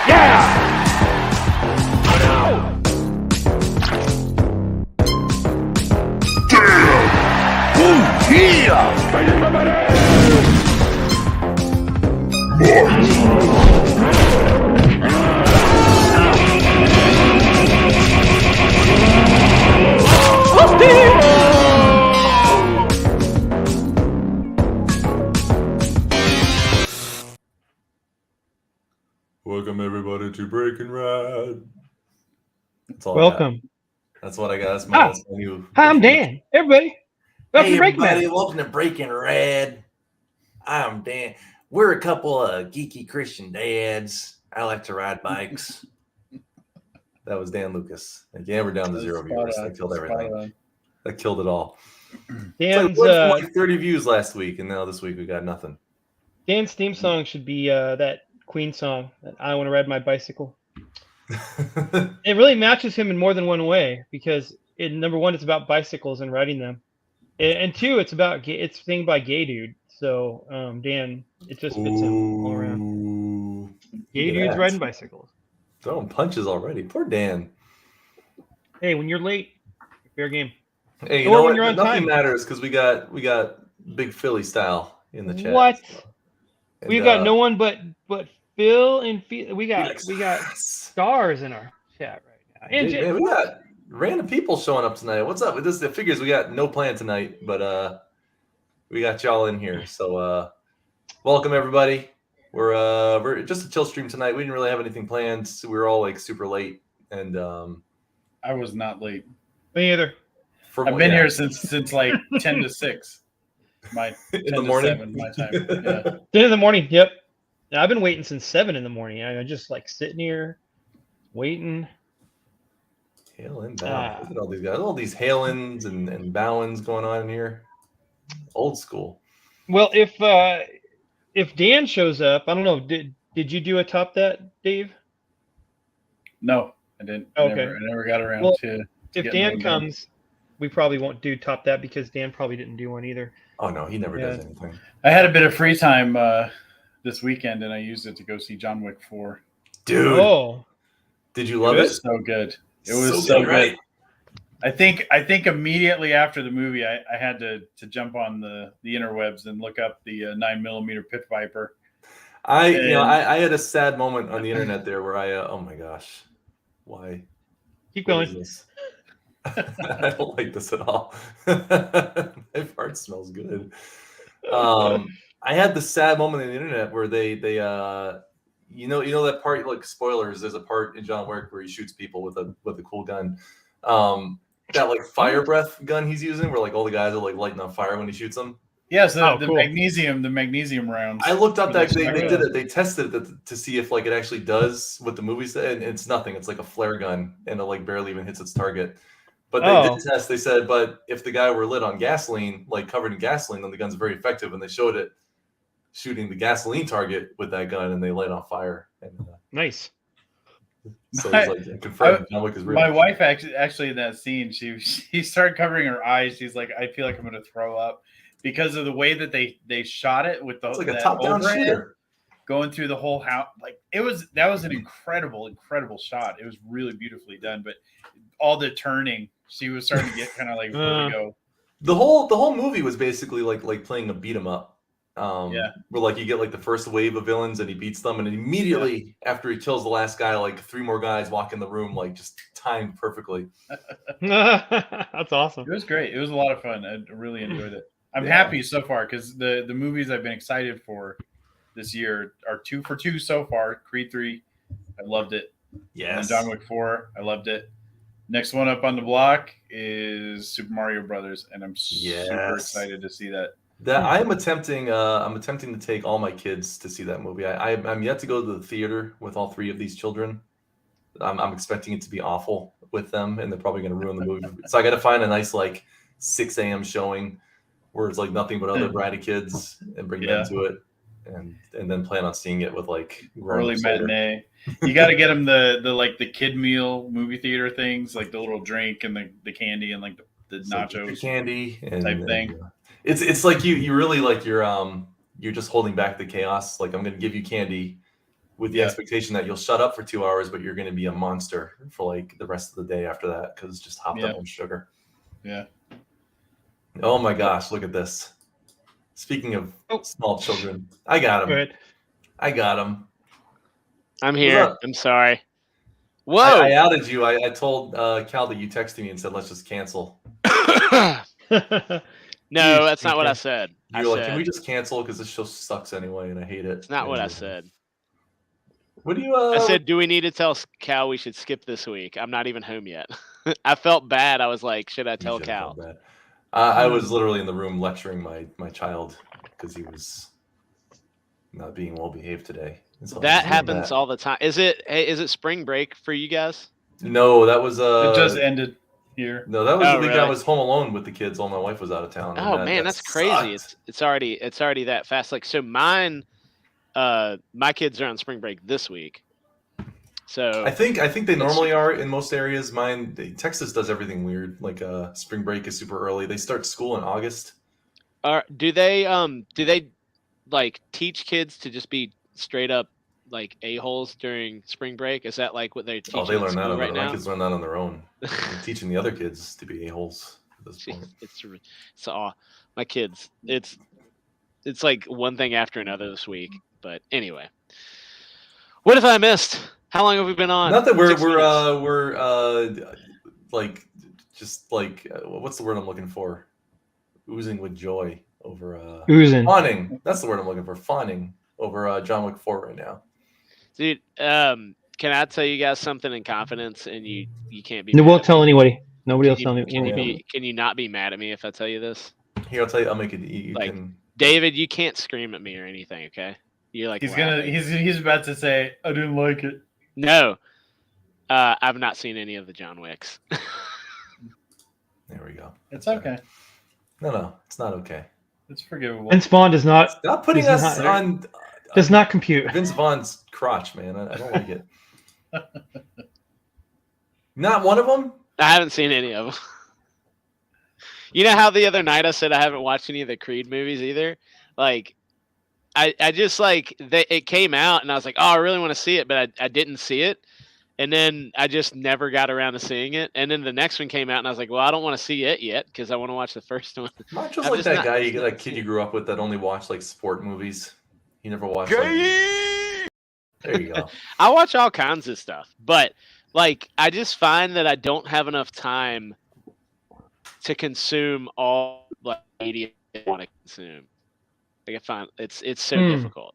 Yeah! Oh, no! Damn! Ooh, yeah! Welcome everybody to Breaking Rad. That's all Welcome. That's what I got. That's my new. Hi, I'm Dan. Everybody. Welcome Hey to Breaking everybody, Rad. welcome to Breaking Rad. I'm Dan. We're a couple of geeky Christian dads. I like to ride bikes. That was Dan Lucas. Yeah, we're down to 0 viewers. That killed everything. That killed it all. Dan's like 30 views last week, and now this week we got nothing. Dan's theme song should be that Queen song, that I Want to Ride My Bicycle. It really matches him in more than one way because number one, it's about bicycles and riding them, and two, it's singing by Gay Dude. So Dan, it just fits him all around. Gay dudes riding bicycles. Throwing punches already. Poor Dan. Hey, when you're late, fair game. Hey, you know what? Nothing matters because we got Big Philly style in the chat. What? And we've got no one but Phil and we got stars in our chat right now. And we got random people showing up tonight. What's up with this? The figures we got no plan tonight, but we got y'all in here. So welcome everybody. We're just a chill stream tonight. We didn't really have anything planned. So we were all like super late, and I was not late. Me either. I've been here since like 10 to 6. In the morning. 7, my time. Yeah. 10 in the morning. Yep. Yeah, I've been waiting since 7 in the morning. I'm just like sitting here waiting. Hail and bow. Look at all these guys. All these hailins and bowings going on in here. Old school. Well, if Dan shows up, I don't know. Did you do a top that, Dave? No, I didn't. Okay. I never got around to if Dan comes, we probably won't do top that because Dan probably didn't do one either. Oh no, he never does anything. I had a bit of free time this weekend, and I used it to go see John Wick 4. Dude, did you love it? It was so good. It was so good. Right? I think immediately after the movie, I had to jump on the interwebs and look up the 9mm Pit Viper. I had a sad moment on the internet there where I oh my gosh, why? Keep going. I don't like this at all. My fart smells good. I had the sad moment on the internet where they you know that part, like, spoilers, there's a part in John Wick where he shoots people with a cool gun. That like fire breath gun he's using, where like all the guys are like lighting on fire when he shoots them. Yes, the magnesium rounds. I looked up that they did it. They tested it to see if like it actually does what the movie said, and it's nothing. It's like a flare gun, and it like barely even hits its target. But they did test. They said, but if the guy were lit on gasoline, like covered in gasoline, then the gun's very effective. And they showed it shooting the gasoline target with that gun, and they light on fire. And, nice. So it's like confirmed. John Wick is real. My wife actually in that scene, she started covering her eyes. She's like, I feel like I'm going to throw up because of the way that they shot it with the it's like a top-down shooter going through the whole house. Like that was an incredible shot. It was really beautifully done, but all the turning, she was starting to get kind of like vertigo. The whole movie was basically like playing a beat 'em up. Where like you get like the first wave of villains and he beats them, and then immediately after he kills the last guy, like 3 more guys walk in the room, like just timed perfectly. That's awesome. It was great. It was a lot of fun. I really enjoyed it. I'm happy so far because the movies I've been excited for this year are 2 for 2 so far. Creed 3, I loved it. Yes. And John Wick 4, I loved it. Next one up on the block is Super Mario Brothers, and I'm super excited to see that. I'm attempting to take all my kids to see that movie. I'm yet to go to the theater with all 3 of these children. I'm expecting it to be awful with them, and they're probably going to ruin the movie. So I got to find a nice like 6 a.m. showing where it's like nothing but other bratty kids and bring them to it, and then plan on seeing it with like early matinee. You got to get them the kid meal movie theater things, like the little drink and the candy and like the nachos, the candy type thing. It's like you really like you're just holding back the chaos. Like, I'm going to give you candy, with the expectation that you'll shut up for 2 hours, but you're going to be a monster for like the rest of the day after that because it's just hopped up on sugar. Yeah. Oh my gosh, look at this. Speaking of small children, I got him. Good. I got him. I'm here. up? I'm sorry. Whoa. I outed you. I told Cal that you texted me and said, let's just cancel. No, that's not what I said. You were like, can we just cancel? Because this show sucks anyway, and I hate it. It's not what I said. What do you? I said, do we need to tell Cal we should skip this week? I'm not even home yet. I felt bad. I was like, should I tell Cal? I was literally in the room lecturing my child because he was not being well behaved today. So that happens all the time. Is it spring break for you guys? No, that was it just ended here. No, that was the week I was home alone with the kids while my wife was out of town. Oh man, that's crazy. It's already that fast. Like so mine my kids are on spring break this week. So I think they normally are in most areas. Texas does everything weird. Like spring break is super early. They start school in August. Do they like teach kids to just be straight up like a-holes during spring break? Is that like what they're teaching? Oh, they learn that right now? My kids learn that on their own. They're teaching the other kids to be a-holes at this point. It's my kids. It's like one thing after another this week. But anyway, what have I missed? How long have we been on? Not that we're like just like what's the word I'm looking for? Oozing with joy over fawning. That's the word I'm looking for. Fawning over John Wick 4 right now. Dude, can I tell you guys something in confidence and you can't be No, won't tell anybody. Nobody else tell me. Can you not be mad at me if I tell you this? Here, I'll tell you, I'll make it David, you can't scream at me or anything, okay? You're like he's about to say, I didn't like it. No. I've not seen any of the John Wicks. There we go. It's okay. No, it's not okay. It's forgivable. Vince Vaughn does not. Stop putting us on. Does not compute. Vince Vaughn's crotch, man. I don't like it. Not one of them? I haven't seen any of them. You know how the other night I said I haven't watched any of the Creed movies either? Like, I just like, it came out and I was like, oh, I really want to see it, but I didn't see it. And then I just never got around to seeing it. And then the next one came out and I was like, well, I don't want to see it yet because I want to watch the first one. Macho's like that kid you grew up with that only watched like sport movies. He never watched there you go. I watch all kinds of stuff, but like I just find that I don't have enough time to consume all like media I want to consume. Like I find it's so difficult.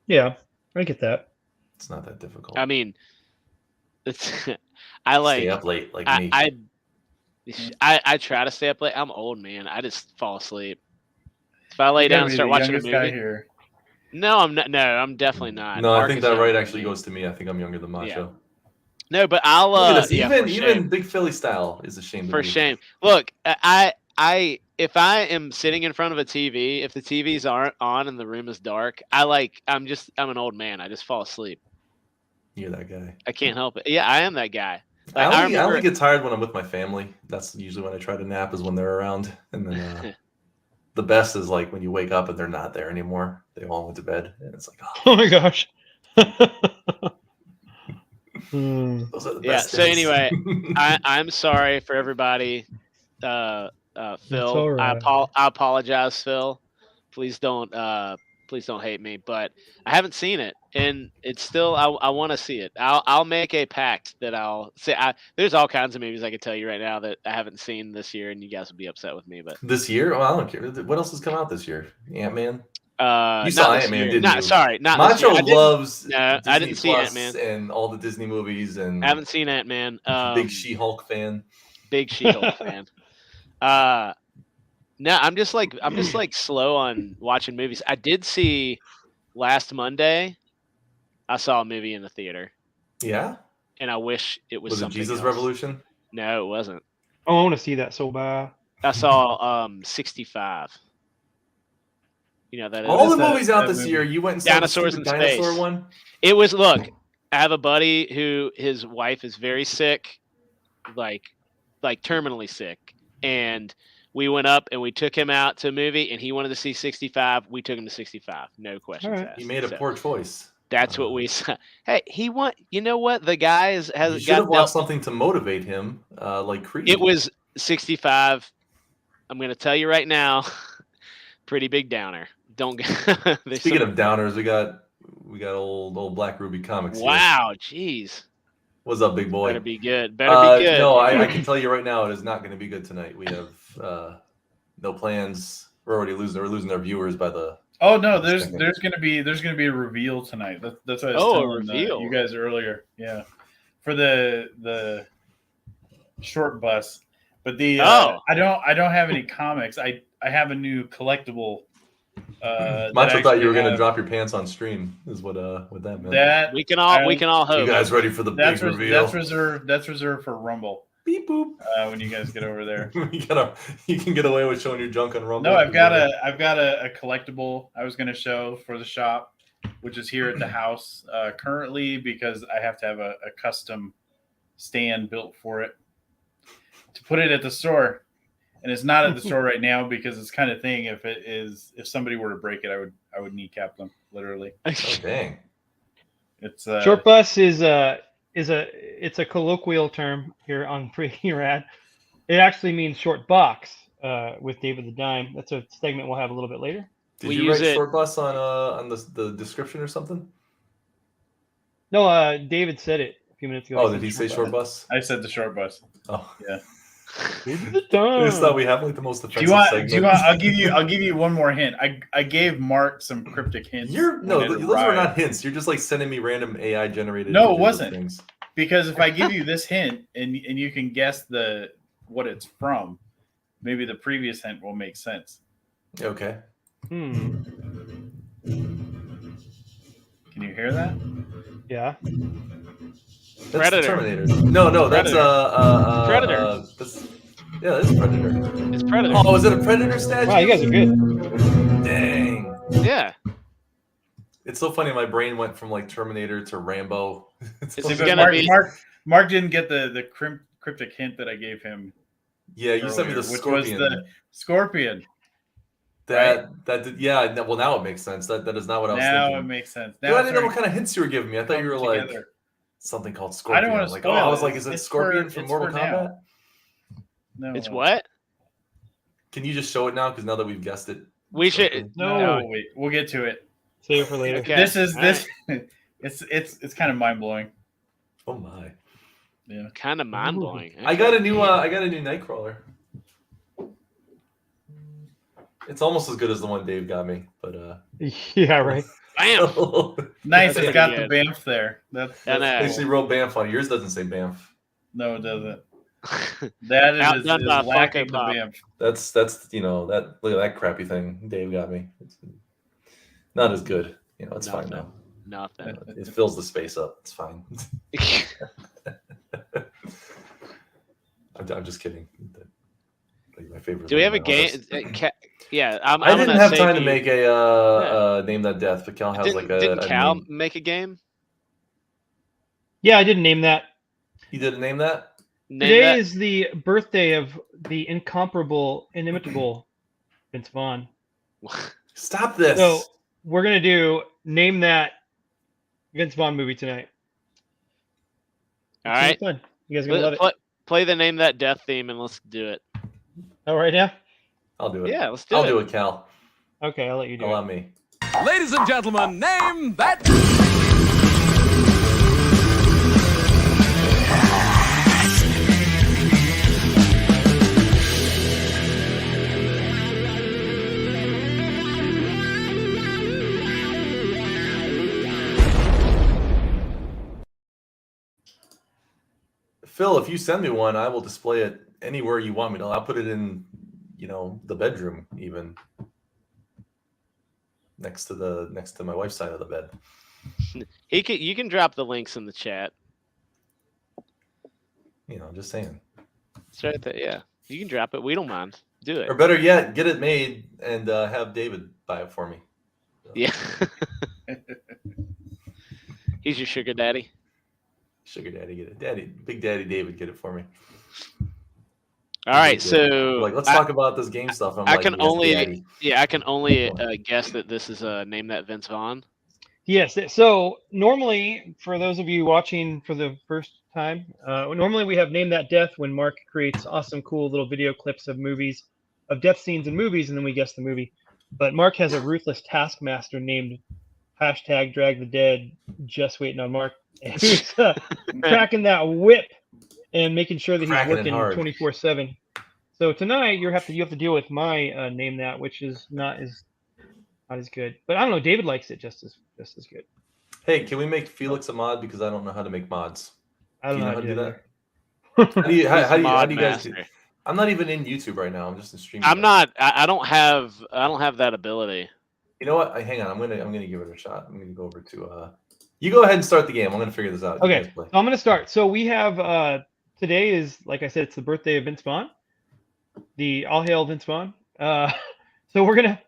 Yeah, I get that. It's not that difficult. I mean, I like stay up late like me. I try to stay up late. I'm old, man. I just fall asleep. If I lay down and start watching a movie. Here. No, I'm not. No, I'm definitely not. No, I think that right actually goes to me. I think I'm younger than Macho. Yeah. No, but I'll even Big Philly style is a shame. For shame. Look, if I am sitting in front of a TV, if the TVs aren't on and the room is dark, I'm an old man. I just fall asleep. You're that guy. I can't help it. Yeah, I am that guy. Like, I only get tired when I'm with my family. That's usually when I try to nap is when they're around. And then the best is like when you wake up and they're not there anymore. They all went to bed, and it's like, oh my gosh. Those are the best So days. anyway, I'm sorry for everybody. Phil, right. I apologize, Phil. Please don't hate me, but I haven't seen it, and it's still I want to see it. I'll make a pact that I'll say. There's all kinds of movies I could tell you right now that I haven't seen this year, and you guys would be upset with me. But this year, I don't care. What else has come out this year? Ant-Man. You saw Ant-Man, didn't you? Sorry, not Macho this year. loves. No, I didn't see Ant-Man and all the Disney movies, and I haven't seen Ant-Man. Big She-Hulk fan. Big She-Hulk fan. No, I'm just like slow on watching movies. I did see last Monday. I saw a movie in the theater. Yeah. And I wish it was something Jesus else. Revolution? No, it wasn't. Oh, I want to see that so bad. I saw 65. You know that all the movies out this year. You went and saw Dinosaurs the in dinosaur Space. one. It was I have a buddy who his wife is very sick, like terminally sick, and we went up and we took him out to a movie, and he wanted to see 65. We took him to 65. No questions asked. He made a poor choice. That's what we saw. Hey, he want. You know what? The guy You has should have got watched dealt. something to motivate him, like Creed. It was 65. I'm going to tell you right now. Pretty big downer. Don't get. Speaking of downers, we got old Black Ruby Comics. Here. Wow, jeez. What's up, big boy? Better be good. Better be good. No, I can tell you right now, it is not going to be good tonight. We have no plans. We're losing our viewers by the. Oh no, there's gonna be a reveal tonight. That's what I was Oh, a telling reveal. you guys earlier. Yeah, for the short bus. But the I don't have any comics. I have a new collectible. Macho thought you were going to drop your pants on stream. Is what that meant. That We can all hope. You guys ready for the big reveal? That's reserved for Rumble. Beep boop. When you guys get over there. You can get away with showing your junk on Rumble. No, I've got a collectible I was going to show for the shop, which is here at the house currently because I have to have a custom stand built for it to put it at the store, and it's not at the store right now because it's kind of thing. If somebody were to break it, I would kneecap them literally. Oh, dang. It's Short bus is a colloquial term here on Pretty Rad. It actually means short box with David the Dime. That's a segment we'll have a little bit later. Did We you use write it- short bus on the description or something? No, David said it a few minutes ago. Oh, did he say short bus? I said the short bus. Oh, David the I Dime. just thought we have like the most Do offensive you want? segment. Do you want? I'll give you one more hint. I gave Mark some cryptic hints. No, when those it were arrived. not hints. You're just like sending me random AI generated. No, it images of wasn't. things. Because if I give you this hint and you can guess what it's from, maybe the previous hint will make sense. Okay. Hmm. Can you hear that? Yeah. That's Predator. the Terminator. No, that's Predator. That's Predator. It's Predator. Oh, is it a Predator statue? Wow, you guys are good. Dang. Yeah. It's so funny. My brain went from like Terminator to Rambo. It's See, gonna but be- Mark didn't get the cryptic hint that I gave him. Yeah, you sent me the earlier, which scorpion. was the scorpion. Yeah. Well, now it makes sense. That is not what I was Now thinking. it makes sense. Dude, I didn't know what kind of hints you were giving me. I thought you were like together. something called Scorpion. I don't want to like, spoil I was it. like, is it It's Scorpion for- from it's Mortal for now. Kombat? No, It's what? Can you just show it now? Because now that we've guessed it, We should. No, wait. We'll get to it. Save it for later. Okay. This is All this. It's kind of mind blowing. Oh my! Yeah. Kind of mind blowing. I got a new Nightcrawler. It's almost as good as the one Dave got me, but Yeah, right. Bam. Nice. That's It's got pretty the good. Banff there. That's And, I cool. actually wrote Banff on it. Yours doesn't say Banff. No, it doesn't. That is Outdone by lacking Funko the Pop. Banff. That's that. Look at that crappy thing Dave got me. It's not as good. It's fine Nothing. now. Nothing. It fills the space up. It's fine. I'm just kidding. Like my favorite. Do we have a thing game? now is- Yeah, I'm I didn't gonna have say time to you- make a name that death, but Cal has Didn't Cal name. make a game? Yeah, I didn't name that. He didn't name that. Name Today that? is the birthday of the incomparable, inimitable Vince Vaughn. Stop this. So we're gonna do name that Vince Vaughn movie tonight. All It's gonna right. be fun. You guys are gonna love it. Play the name that death theme and let's do it. All right now. I'll do it. Yeah, let's do I'll it. do it, Cal. Okay, I'll let you do Allow it. me. Ladies and gentlemen, name that. Phil, if you send me one, I will display it anywhere you want me to. I'll put it in, the bedroom, even next to my wife's side of the bed. You can drop the links in the chat. Just saying. It's right there. Yeah, you can drop it. We don't mind. Do Or it. better yet, get it made and have David buy it for me. Yeah. He's your sugar daddy. Sugar Daddy, get it. Big Daddy David, get it for me. All right, Big Daddy. so Like, let's I- talk about this game stuff. I'm I like, can "Yes, only- Daddy." Yeah, I can only guess that this is name that Vince Vaughn. Yes. So normally, for those of you watching for the first time, normally we have Name That Death when Mark creates awesome, cool little video clips of movies, of death scenes in movies, and then we guess the movie. But Mark has a ruthless taskmaster named hashtag Drag the Dead, just waiting on Mark, who's cracking that whip and making sure that he's Cracking it working hard. 24/7. So tonight you have to deal with my Name That, which is not as good. But I don't know. David likes it just as good. Hey, can we make Felix a mod because I don't know how to make mods? I don't Do you know know how to do that? either. How do you, how do you, how Mod do you guys do? master. I'm not even in YouTube right now. I'm just in streaming. I'm not. I don't have that ability. You know what? Hang on. I'm gonna give it a shot. I'm gonna go over to You go ahead and start the game. I'm gonna figure this out. You Okay, guys play. so I'm gonna start. So we have today is, like I said, it's the birthday of Vince Vaughn. The All Hail Vince Vaughn. So we're gonna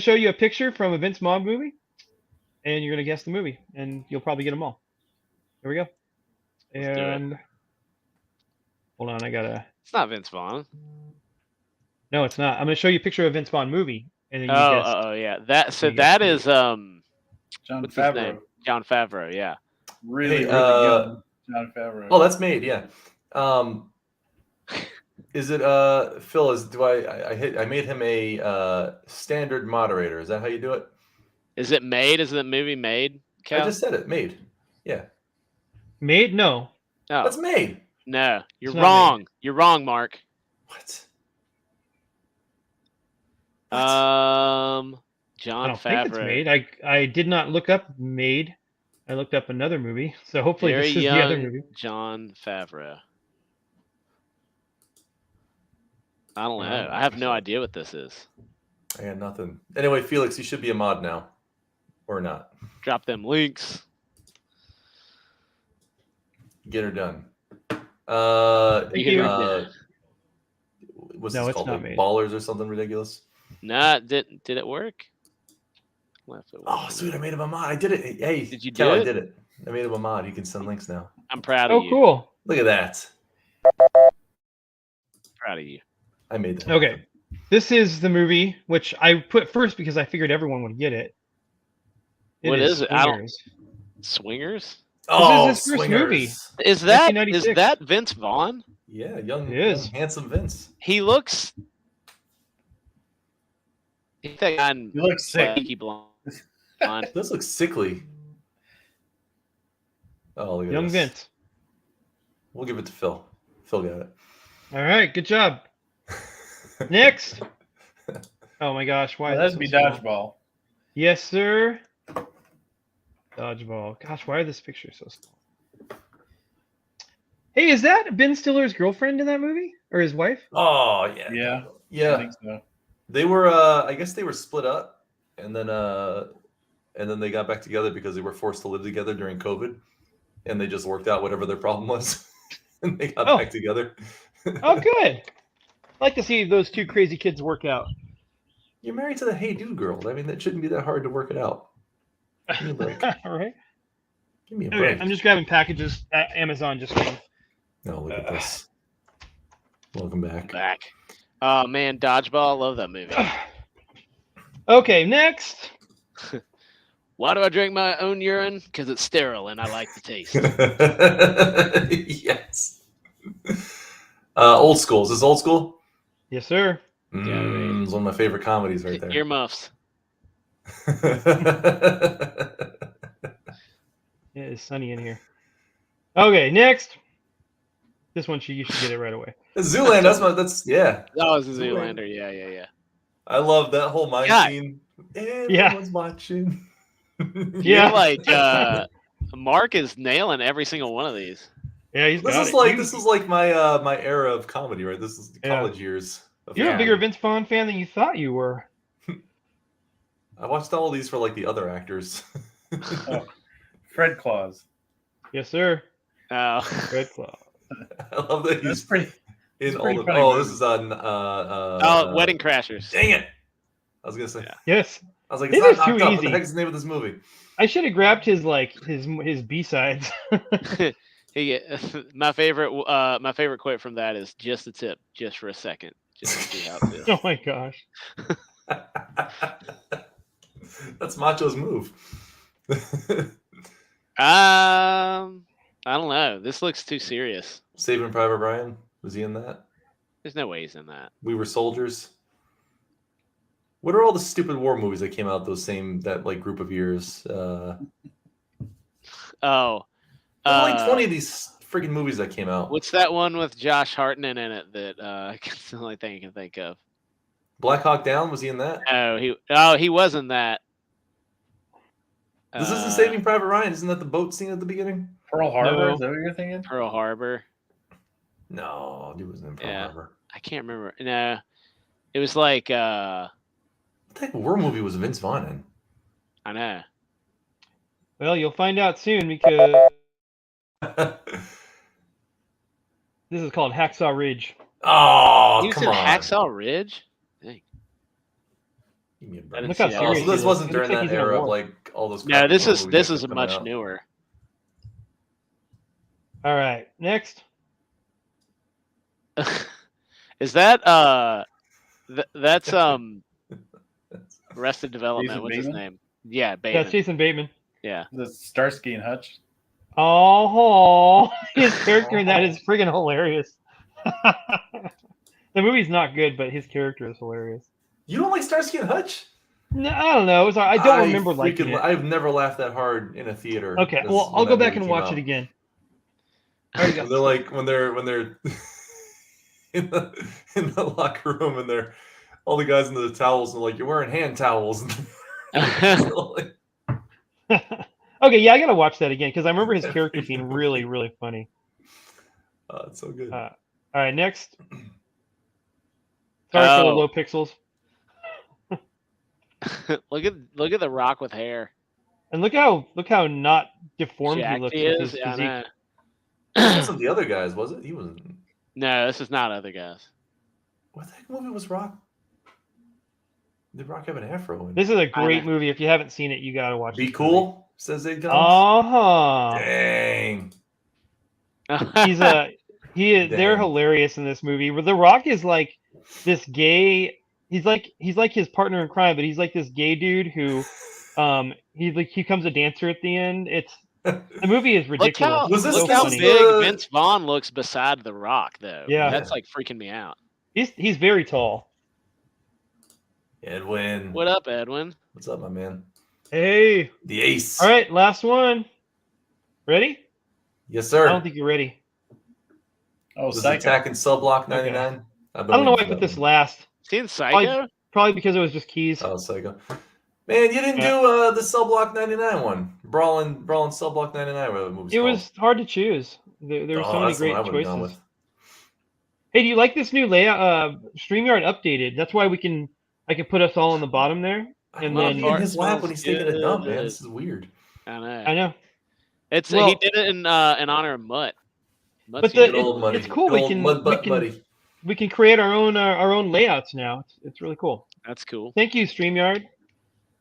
show you a picture from a Vince Vaughn movie, and you're gonna guess the movie, and you'll probably get them all. Here we go. Let's do it. And hold on, I gotta. It's not Vince Vaughn. No, it's not. I'm gonna show you a picture of a Vince Vaughn movie, and then you guess. Oh, yeah. That so You guess that the is John what's his name? Favreau. John Favreau. Yeah. Really, Hey, really young John Favreau. Oh, that's made. Yeah. Is it Phil? I made him a standard moderator? Is that how you do it? Is it made? Is the movie made? Cal? I just said it. Made. Yeah. Made? No. No, That's made. no, you're It's not wrong. You're wrong, Mark. What? I John don't think it's Favreau. Made. I did not look up Made. I looked up another movie, so hopefully Very this is young the other movie. John Favreau. I don't No, know. I have no idea what this is. I got nothing. Anyway, Felix, you should be a mod now, or not. Drop them links. Get her done. Thank you. What's No, this it's called? not Like made. Ballers or something ridiculous? Nah, did it work? Left it Oh, working. sweet! I made him a mod. I did it. Hey, Did you Cal, do I it? did it. I made him a mod. He can send links now. I'm proud of Oh, you. cool. Look at that. Proud of you. I made that. Okay. This is the movie which I put first because I figured everyone would get it. What is it? I don't- Swingers. Swingers? Oh, his first movie. swingers. Is that 1996. Vince Vaughn? Yeah, young, It is. young, handsome Vince. He looks. He's that guy in You look sick. Peaky Blonde. This looks sickly. Oh, look at Young this. Vince. We'll give it to Phil. Phil got it. All right, good job. Next. Oh my gosh, why? Well, is that'd this be so small? dodgeball. Yes, sir. Dodgeball. Gosh, why are this picture so small? Hey, is that Ben Stiller's girlfriend in that movie, or his wife? Oh yeah. Yeah, I Yeah. think so. They were I guess they were split up and then they got back together because they were forced to live together during COVID and they just worked out whatever their problem was and they got Oh. back together. Oh, good. I like to see those two crazy kids work out. You're married to the Hey Dude girl. I mean, that shouldn't be that hard to work it out. Give me a break. All right. Give me a Okay, break. I'm just grabbing packages at Amazon just for No, look at this. Welcome back. Back. Oh man, Dodgeball. I love that movie. Okay, next. Why do I drink my own urine? Because it's sterile and I like the taste. Yes. Old School. Is this Old School? Yes, sir. It's one of my favorite comedies right there. Earmuffs. Yeah, it's sunny in here. Okay, next. This one you should get it right away. Zoolander. That's yeah. That was a Zoolander. Zoolander. Yeah. I love that whole mine God. scene. Yeah. Everyone's watching. Yeah. You're like Mark is nailing every single one of these. Yeah, he's This got is it. like my my era of comedy, right? This is the Yeah. college years. Of You're a comedy. bigger Vince Vaughn fan than you thought you were. I watched all these for like the other actors. Fred Claus. Yes, sir. Oh, Red Claw. I love that That's he's pretty. in that's all pretty the. funny Oh, movie. this is on. Wedding Crashers. Dang it! I was gonna say. Yeah. Yes. I was like, These it's are not too knocked up. What the easy. heck is the name of this movie? I should have grabbed his his B-sides. My favorite quote from that is just a tip, just for a second, just to see how it feels. Oh my gosh. That's Macho's move. I don't know. This looks too serious. Saving Private Ryan, was he in that? There's no way he's in that. We Were Soldiers. What are all the stupid war movies that came out that like group of years? Oh, like 20 of these freaking movies that came out. what's that one with Josh Hartnett in it that that's the only thing I can think of? Black Hawk Down, was he in that? He wasn't that. This isn't Saving Private Ryan. Isn't that the boat scene at the beginning? Pearl Harbor. No. Is that what you're thinking? Pearl Harbor. No, he wasn't in Pearl Yeah. Harbor. I can't remember. No, it was like What type of war movie was Vince Vaughn in? I know. Well, you'll find out soon because this is called Hacksaw Ridge. Oh, He was come in on. Hacksaw Ridge. Dang. Give me a I break. didn't Look how see Oh, that. serious so he this is. wasn't It during looks like that he's in a era of war. like all those. No, crappy this war is movies this that is kept coming much out. newer. All right, next. Is that that's Arrested Development? Jason What's his Bateman? name? Yeah, That's Bateman. Jason Bateman. Yeah. The Starsky and Hutch. Oh, his character in that is friggin' hilarious. The movie's not good, but his character is hilarious. You don't like Starsky and Hutch? No, I don't know. I don't remember liking it. I've never laughed that hard in a theater. Okay, as well, when I'll go that back movie and came watch out. it again. I already got When they're like when they're in the locker room and they're all the guys in the towels and they're like, you're wearing hand towels. Okay, yeah, I gotta watch that again because I remember his character being really, really funny. It's so good. All right, next. Sorry for the Oh. low pixels. look at the Rock with hair. And look how not deformed Jacked he looks he with is. his Yeah, I physique. know. This wasn't the other guys, was it? He wasn't. No, this is not other guys. What the heck movie was Rock? Did Rock have an afro in? This is a great know. movie. If you haven't seen it, you gotta watch Be it. Cool, says Zay Combs. Uh-huh. Dang. They're Dang. hilarious in this movie. Where The Rock is like this gay. He's like his partner in crime, but he's like this gay dude who, he becomes a dancer at the end. The movie is Look ridiculous. how, Was this- It's look so how funny. big the- Vince Vaughn looks beside the Rock, though. Yeah. That's like freaking me out. He's very tall. Edwin. What up, Edwin? What's up, my man? Hey. The ace. All right, last one. Ready? Yes, I sir. don't think you're ready. Oh, Was Psycho. Attacking Subblock 99? I don't know why I put this last. Seen Psycho? Probably because it was just keys. Oh, Psycho. Man, you didn't Yeah. do the Subblock 99 one. Brawling Subblock 99, whatever the movie's It called. was hard to choose. There were so many that's the one great I would've gone choices. with. Hey, do you like this new layout? StreamYard updated. That's why I can put us all on the bottom there. I And love then- being in his lap when he's taking a dump, man. Good. This is weird. I know. I know. It's Well- he did it in honor of Mutt. Mutt's But here. Good old Muddy. it's cool. Good We old can- mud we butt can- buddy. We can create our own layouts now. It's really cool. That's cool. Thank you, StreamYard.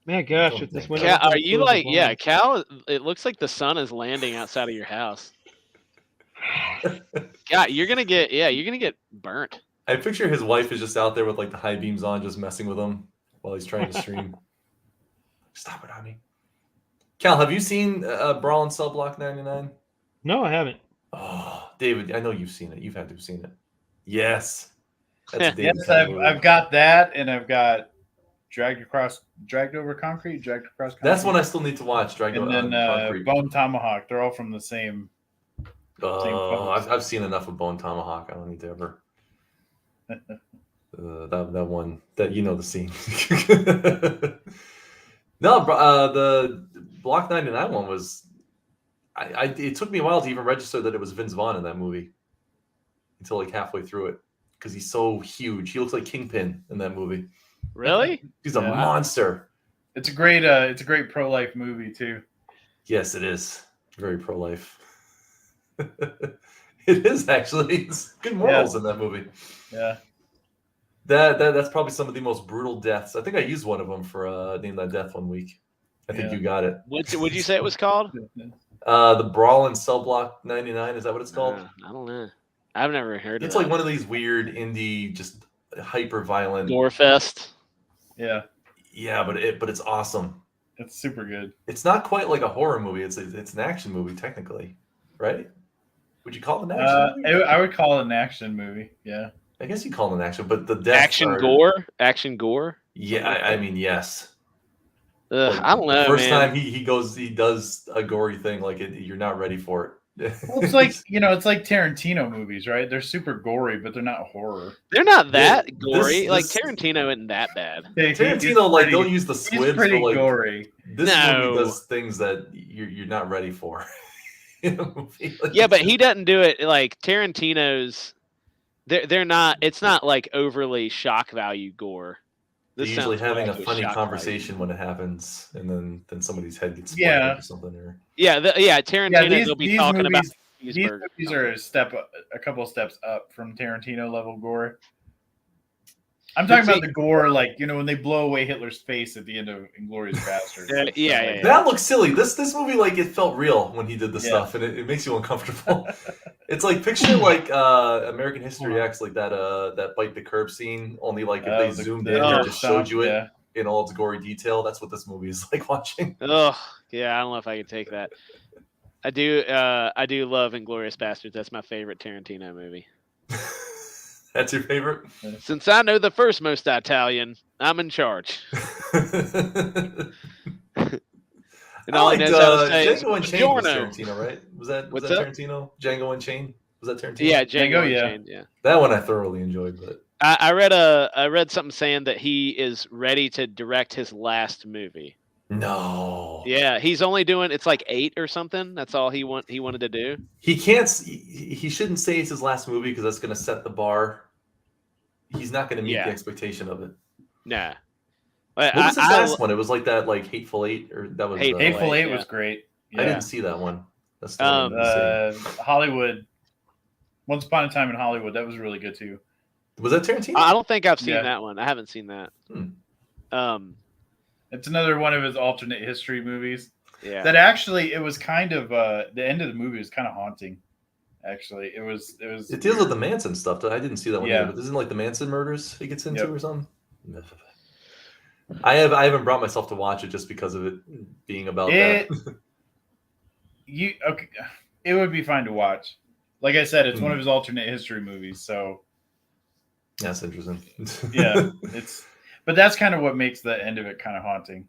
Man, gosh, Don't if this think window. Cal, opens, are you close like the yeah, blinds. Cal? It looks like the sun is landing outside of your house. God, you're gonna get burnt. I picture his wife is just out there with like the high beams on, just messing with him while he's trying to stream. Stop it, honey. Cal, have you seen Brawling Subblock 99? No, I haven't. Oh, David, I know you've seen it. You've had to have seen it. Yes. That's a David Yes, kind of movie. I've got that, and I've got Dragged Over Concrete, Dragged Across Concrete. That's one I still need to watch. Dragged and on then Concrete. Bone Tomahawk. They're all from the same. Oh, folks. I've seen enough of Bone Tomahawk. I don't need to ever. That one that you know the scene. No, the Block 99 one was. It took me a while to even register that it was Vince Vaughn in that movie. Until like halfway through it, because he's so huge. He looks like Kingpin in that movie. Really? He's a Yeah. monster. It's a great pro life movie too. Yes, it is. Very pro life. It is actually. It's good morals in that movie. Yeah. That's probably some of the most brutal deaths. I think I used one of them for Name That Death one week. I think Yeah. you got it. Would you say it was called? The Brawl in Cell Block 99. Is that what it's called? I don't know. I've never heard of It's it. like one of these weird indie, just hyper violent. Gorefest. Yeah. Yeah, but it's awesome. It's super good. It's not quite like a horror movie. It's an action movie technically, right? Would you call it an action movie? I would call it an action movie. Yeah. I guess you call it an action, but the deaths Action are, Action gore. Yeah, I mean, yes. Ugh, Like, I don't know, the first man. time he does a gory thing, like you're not ready for it. Well, it's like it's like Tarantino movies, right? They're super gory, but they're not horror. They're not that This- gory. Like this- Tarantino isn't that bad. Tarantino, like, they'll use the He's squids, pretty but like gory. this No. movie does things that you're not ready for. In a movie. Like, Yeah, but he doesn't do it like Tarantino's. They're not. It's not like overly shock value gore. they're This usually sounds more having like a funny shock conversation when it happens, and then somebody's head gets split Yeah. or something. Or value. Yeah, Tarantino. Yeah, they'll be talking about these cheeseburger. movies are a couple of steps up from Tarantino level gore. I'm talking about the gore, like when they blow away Hitler's face at the end of Inglourious Basterds. Yeah. that looks silly. This movie, like, it felt real when he did the Yeah. stuff, and it makes you uncomfortable. It's like picture like American History X, like that bite the curb scene. Only like if they zoomed in and just showed you it Yeah. in all its gory detail. That's what this movie is like watching. Oh, yeah. I don't know if I can take that. I do love Inglorious Bastards. That's my favorite Tarantino movie. That's your favorite. Since I know the first most Italian, I'm in charge. And I all he liked knows how to say is Django Unchained was "Buongiorno." Tarantino, right? Was that What's that up? Tarantino? Django Unchained? Was that Tarantino? Yeah, Django Django, yeah. Unchained, yeah. That one I thoroughly enjoyed, but I read something saying that he is ready to direct his last movie. no. Yeah, he's only doing it's like 8 or something. That's all he wanted to do. He can't. He shouldn't say it's his last movie because that's going to set the bar. He's not going to meet Yeah. the expectation of it. Nah. What was his last one? It was like that, like Hateful Eight, or that was Hateful Hateful Eight yeah. was great. I Yeah. didn't see that one. That's still the same. Hollywood. Once Upon a Time in Hollywood. That was really good too. Was that Tarantino? I don't think I've seen Yeah. that one. I haven't seen that. Hmm. It's another one of his alternate history movies. Yeah. That actually, it was kind of the end of the movie was kind of haunting. Actually, it was. It deals with the Manson stuff. I didn't see that one Yeah. either, but isn't like the Manson murders he gets into Yep. or something? I haven't brought myself to watch it just because of it being about It- that. Okay, it would be fine to watch. Like I said, it's one Hmm. of his alternate history movies. So That's interesting. yeah, but that's kind of what makes the end of it kind of haunting.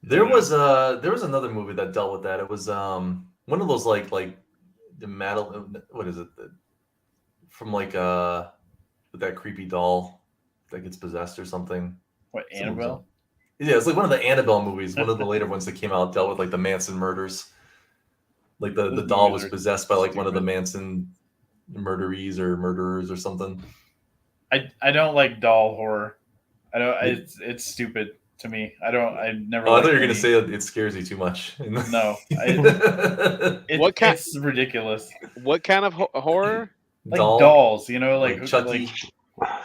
there was another movie that dealt with that. It was one of those like the Madeline, what is it? From like with that creepy doll that gets possessed or something. What, Someone's Annabelle? Yeah, it's like one of the Annabelle movies. One of the later ones that came out dealt with like the Manson murders. Like the Those doll movies was are possessed by like one of the stupid. Manson murderers or something. I don't like doll horror. I don't. It's stupid to me. I never. Oh, I liked thought you were gonna any- say it scares you too much. No. What kind- It's ridiculous. What kind of horror? Like Doll, dolls, like Chucky.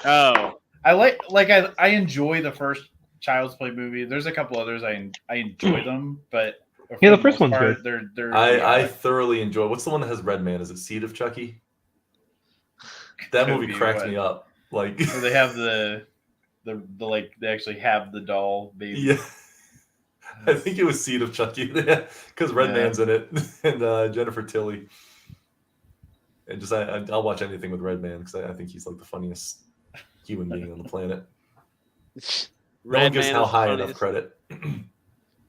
Oh. I enjoy the first Child's Play movie. There's a couple others I enjoy them, but for Yeah, the most first one's part, good. They're I thoroughly enjoy. What's the one that has Red Man? Is it Seed of Chucky? That Could movie be, cracked what? me up. Like, where they have the like they actually have the doll baby. yeah, I think it was Seed of Chucky because Red Yeah. Man's in it and Jennifer Tilly. And just I'll watch anything with Red Man because I think he's like the funniest human being on the planet. No one gives Man How is High funny enough as- credit.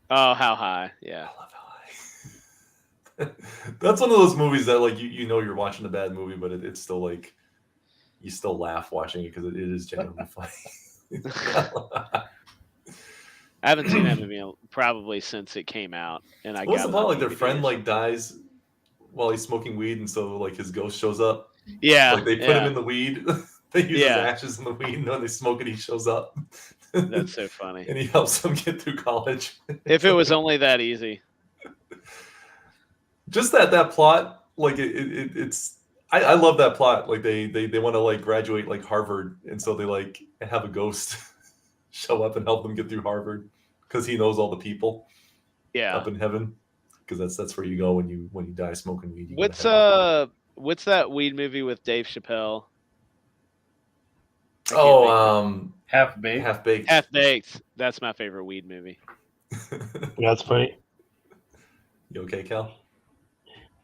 Oh, How High? Yeah. I love How High. That's one of those movies that like you know you're watching a bad movie, but it's still like you still laugh watching it because it is genuinely funny. I haven't seen that movie probably since it came out, and I What's got the it plot? on Like their DVD friend or like dies while he's smoking weed, and so like his ghost shows up. something. Yeah. Like they put him in the weed. They use Yeah. his ashes in the weed, and when they smoke it, he shows up. That's so funny. And he helps them get through college. If it was only that easy. Just that plot, like it's. I love that plot. Like they want to like graduate like Harvard, and so they like have a ghost show up and help them get through Harvard because he knows all the people Yeah. up in heaven. Because that's where you go when you die smoking weed. You go to heaven. What's that weed movie with Dave Chappelle? Oh, Half baked. Half Baked. Half Baked. That's my favorite weed movie. That's funny. You okay, Cal?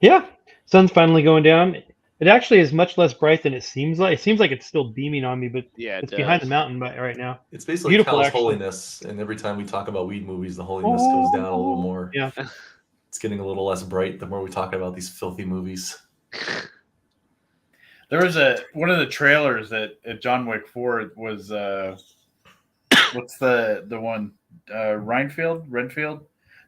Yeah, sun's finally going down. It actually is much less bright than it seems like. It seems like it's still beaming on me, but Yeah, it's behind the mountain right now. It's basically Beautiful, Cal's actually. holiness, and every time we talk about weed movies, the holiness goes down a little more. Yeah. It's getting a little less bright the more we talk about these filthy movies. There was one of the trailers that at John Wick 4 was what's the one Renfield,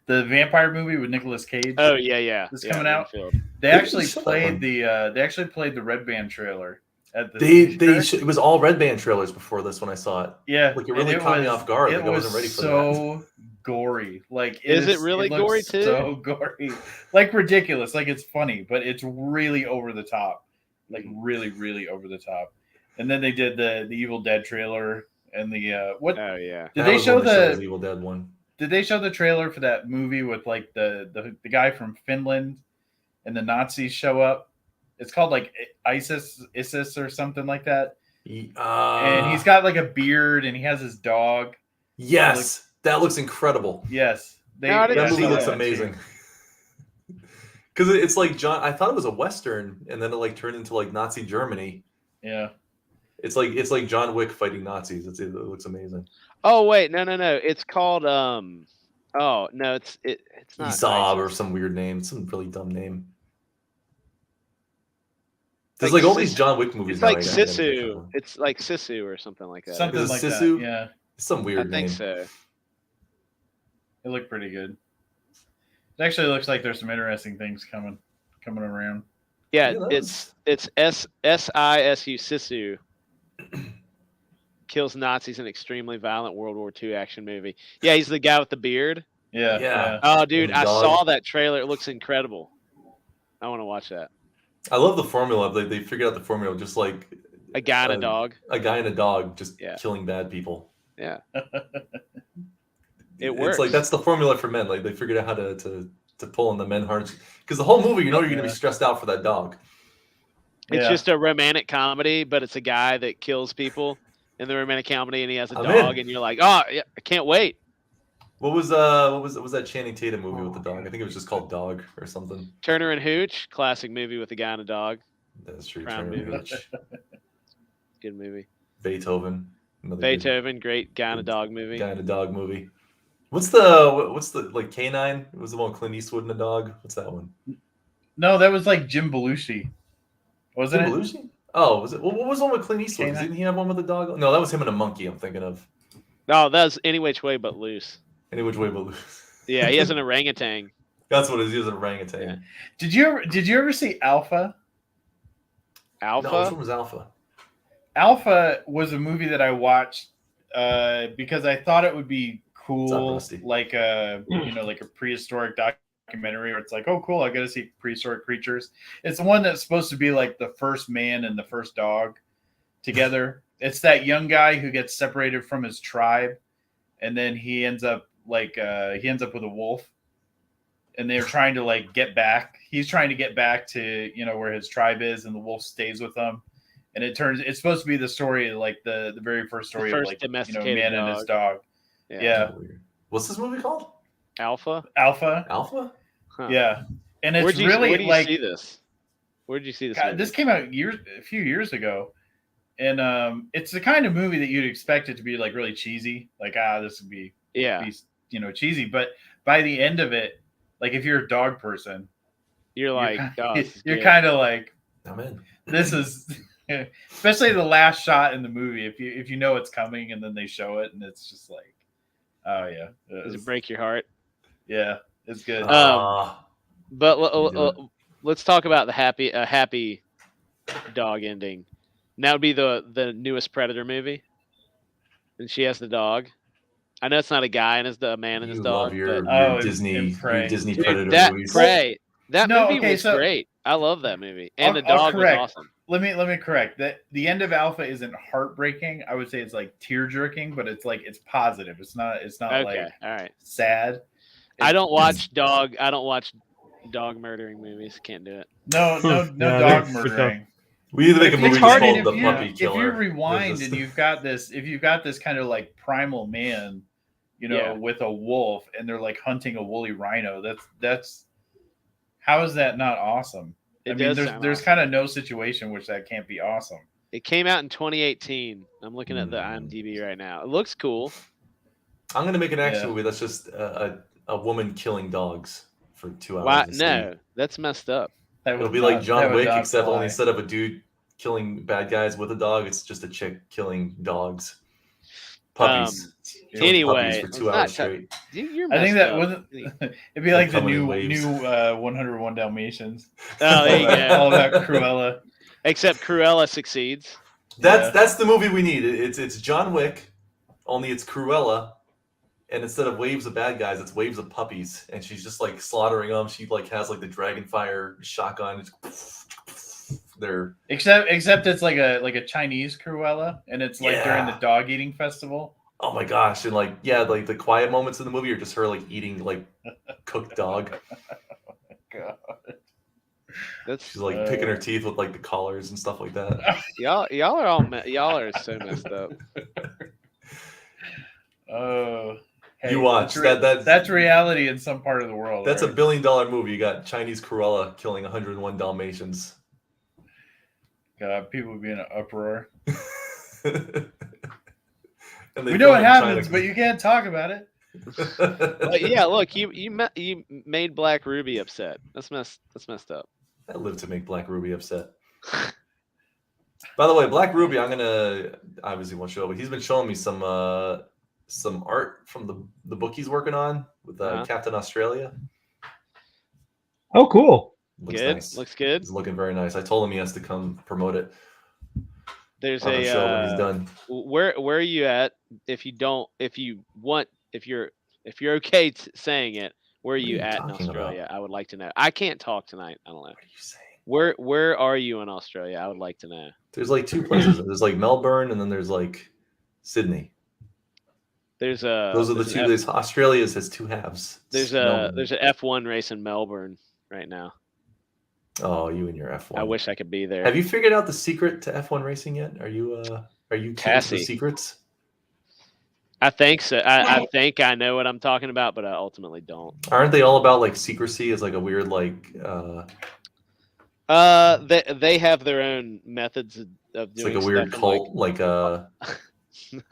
the vampire movie with Nicolas Cage. Oh yeah. It's yeah, coming out. Renfield. They They actually showed that one. played the Red Band trailer at the It was all Red Band trailers before this when I saw it. yeah, Like, it and really caught me off guard. Like, I wasn't ready for that. so gory. Like, Is it really looks gory, too? So gory, like ridiculous. Like, it's funny, but it's really over the top. Like, really, really over the top. And then they did the Evil Dead trailer and the what? Oh yeah. Did That they was show when the the Evil Dead one? Did they show the trailer for that movie with like the guy from Finland and the Nazis show up? It's called like ISIS or something like that. And he's got like a beard and he has his dog. Yes, that looks incredible. Yes, No, I didn't That see movie looks that. amazing. Because it's like I thought it was a Western, and then it like turned into like Nazi Germany. Yeah. It's like John Wick fighting Nazis. It looks amazing. Oh wait, no. It's called Oh no, it's not Esau or ISIS. some weird name, some really dumb name. There's Like like all these Sisu. John Wick movies. It's now, like I gotta catch up Sisu. on. It's like Sisu or something like that. Something Is it like Sisu? that. Yeah. It's some weird I think name. so. It looked pretty good. It actually looks like there's some interesting things coming around. Yeah, Yeah, that it's SISU Sisu. Kills Nazis in extremely violent World War II action movie. Yeah, he's the guy with the beard. Yeah. Yeah. Oh, dude, And I dog. saw that trailer. It looks incredible. I want to watch that. I love the formula. They figured out the formula, just like A guy and a Uh, dog. a guy and a dog just Yeah. killing bad people. Yeah. It's works. like that's the formula for men. Like, they figured out how to pull on the men hearts, because the whole movie, you're gonna be Yeah. stressed out for that dog. It's Yeah. just a romantic comedy, but it's a guy that kills people in the romantic comedy, and he has a I'm dog, in. and you're like, oh, yeah, I can't wait. What was that Channing Tatum movie with the dog? I think it was just called Dog or something. Turner and Hooch, classic movie with a guy and a dog. That's true. Crown Turner and movie. Hooch. Good movie. Beethoven. Another good Beethoven, great guy and a dog movie. guy and a dog movie. What's the like Canine? It was the one with Clint Eastwood and a dog. What's that one? No, that was like Jim Belushi, wasn't Jim it? Belushi? Oh, was it? What was the one with Clint Eastwood? Canine? Didn't he have one with a dog? No, that was him and a monkey. I'm thinking of. Oh, that was Any Which Way But Loose. Any which way but loose. Yeah, he has an orangutan. That's what it is. He was an orangutan. Yeah. Did you ever see Alpha? Alpha? No, which one was Alpha? Alpha was a movie that I watched because I thought it would be What's up, cool, Rusty? like like a prehistoric documentary where it's like, oh, cool, I got to see prehistoric creatures. It's the one that's supposed to be like the first man and the first dog together. It's that young guy who gets separated from his tribe, and then he ends up with a wolf, and they're trying to like get back. He's trying to get back to where his tribe is, and the wolf stays with them. And it's supposed to be the story, like the very first story first of like domesticated man and his dog. Yeah. Weird. What's this movie called? Alpha? Alpha. Alpha? Huh. Yeah, and it's Where do really you like see this? Where did you see this? God, movie? this came out a few years ago, and it's the kind of movie that you'd expect it to be like really cheesy, like this would be Yeah, cheesy, but by the end of it, like if you're a dog person, you're like, oh, this is you're good. kind of like, I'm in. this is especially the last shot in the movie, if you know it's coming and then they show it and it's just like, oh yeah, Does it break your heart? yeah, it's good. Ah, But You do it. let's talk about the happy dog ending. And that would be the newest Predator movie, and she has the dog. I know it's not a guy and it's a man and his you dog. love your, but, Oh, your Disney and Prey. Disney dude, Predator that movies. Prey, that No, movie okay, was so- great. I love that movie, and I'll the dog was correct. awesome. Let me correct that. The end of Alpha isn't heartbreaking. I would say it's like tear jerking, but it's like it's positive. It's not Okay, like all right. sad. I don't watch dog murdering movies. Can't do it. No Yeah, dog that's murdering. We need to make a It's movie just hard, called and The if Puppy you Killer. rewind There's and you've got this kind of like primal man, Yeah. with a wolf, and they're like hunting a woolly rhino. That's how is that not awesome? It I mean, does there's sound there's awesome. kind of no situation which that can't be awesome. It came out in 2018. I'm looking at the IMDb right now. It looks cool. I'm gonna make an action Yeah. movie that's just a woman killing dogs for 2 hours. Why? and see. No, that's messed up. That It'll would be not- like that John would Wick, not except fly. only instead of a dude killing bad guys with a dog, it's just a chick killing dogs, puppies. Killing Anyway, puppies for let's 2 not hours ta- straight. Dude, you're I think messed that up. wasn't. It'd be like the coming in new waves. 101 Dalmatians. Oh, there you go. All about Cruella. Except Cruella succeeds. That's the movie we need. It's John Wick, only it's Cruella, and instead of waves of bad guys, it's waves of puppies, and she's just like slaughtering them. She like has like the dragon fire shotgun. They're Except it's like a Chinese Cruella, and it's like during the Yeah. dog eating festival. oh my gosh, and like like the quiet moments in the movie are just her like eating like cooked dog. God. That's She's like picking her teeth with like the collars and stuff like that. y'all are all y'all are so messed up. Oh, You watch that. That's reality in some part of the world. That's a right? $1 billion movie. You got Chinese Cruella killing 101 Dalmatians. God, people would be in an uproar. And they We know what film in happens, China. but you can't talk about it. But yeah, look, you made Black Ruby upset. That's messed up. I live to make Black Ruby upset. By the way, Black Ruby, I'm gonna obviously won't show, but he's been showing me some art from the book he's working on with Uh-huh. Captain Australia. Oh, cool. Looks Good. nice. Looks good. It's looking very nice. I told him he has to come promote it There's on the show when he's done. where are you at? If you're okay saying it, where are What are you you at in talking about? Australia? I would like to know. I can't talk tonight. I don't know. What are you saying? Where are you in Australia? I would like to know. There's like two places. There's like Melbourne, and then there's like Sydney. There's Those are the there's two. an There's Australia has two halves. There's Melbourne. an F1 race in Melbourne right now. Oh, you and your F1. I wish I could be there. Have you figured out the secret to F1 racing yet? Are you keeping the Cassie. secrets? I think so. I think I know what I'm talking about, but I ultimately don't. Aren't they all about like secrecy as like a weird like They have their own methods of it's doing like a weird stuff, cult like a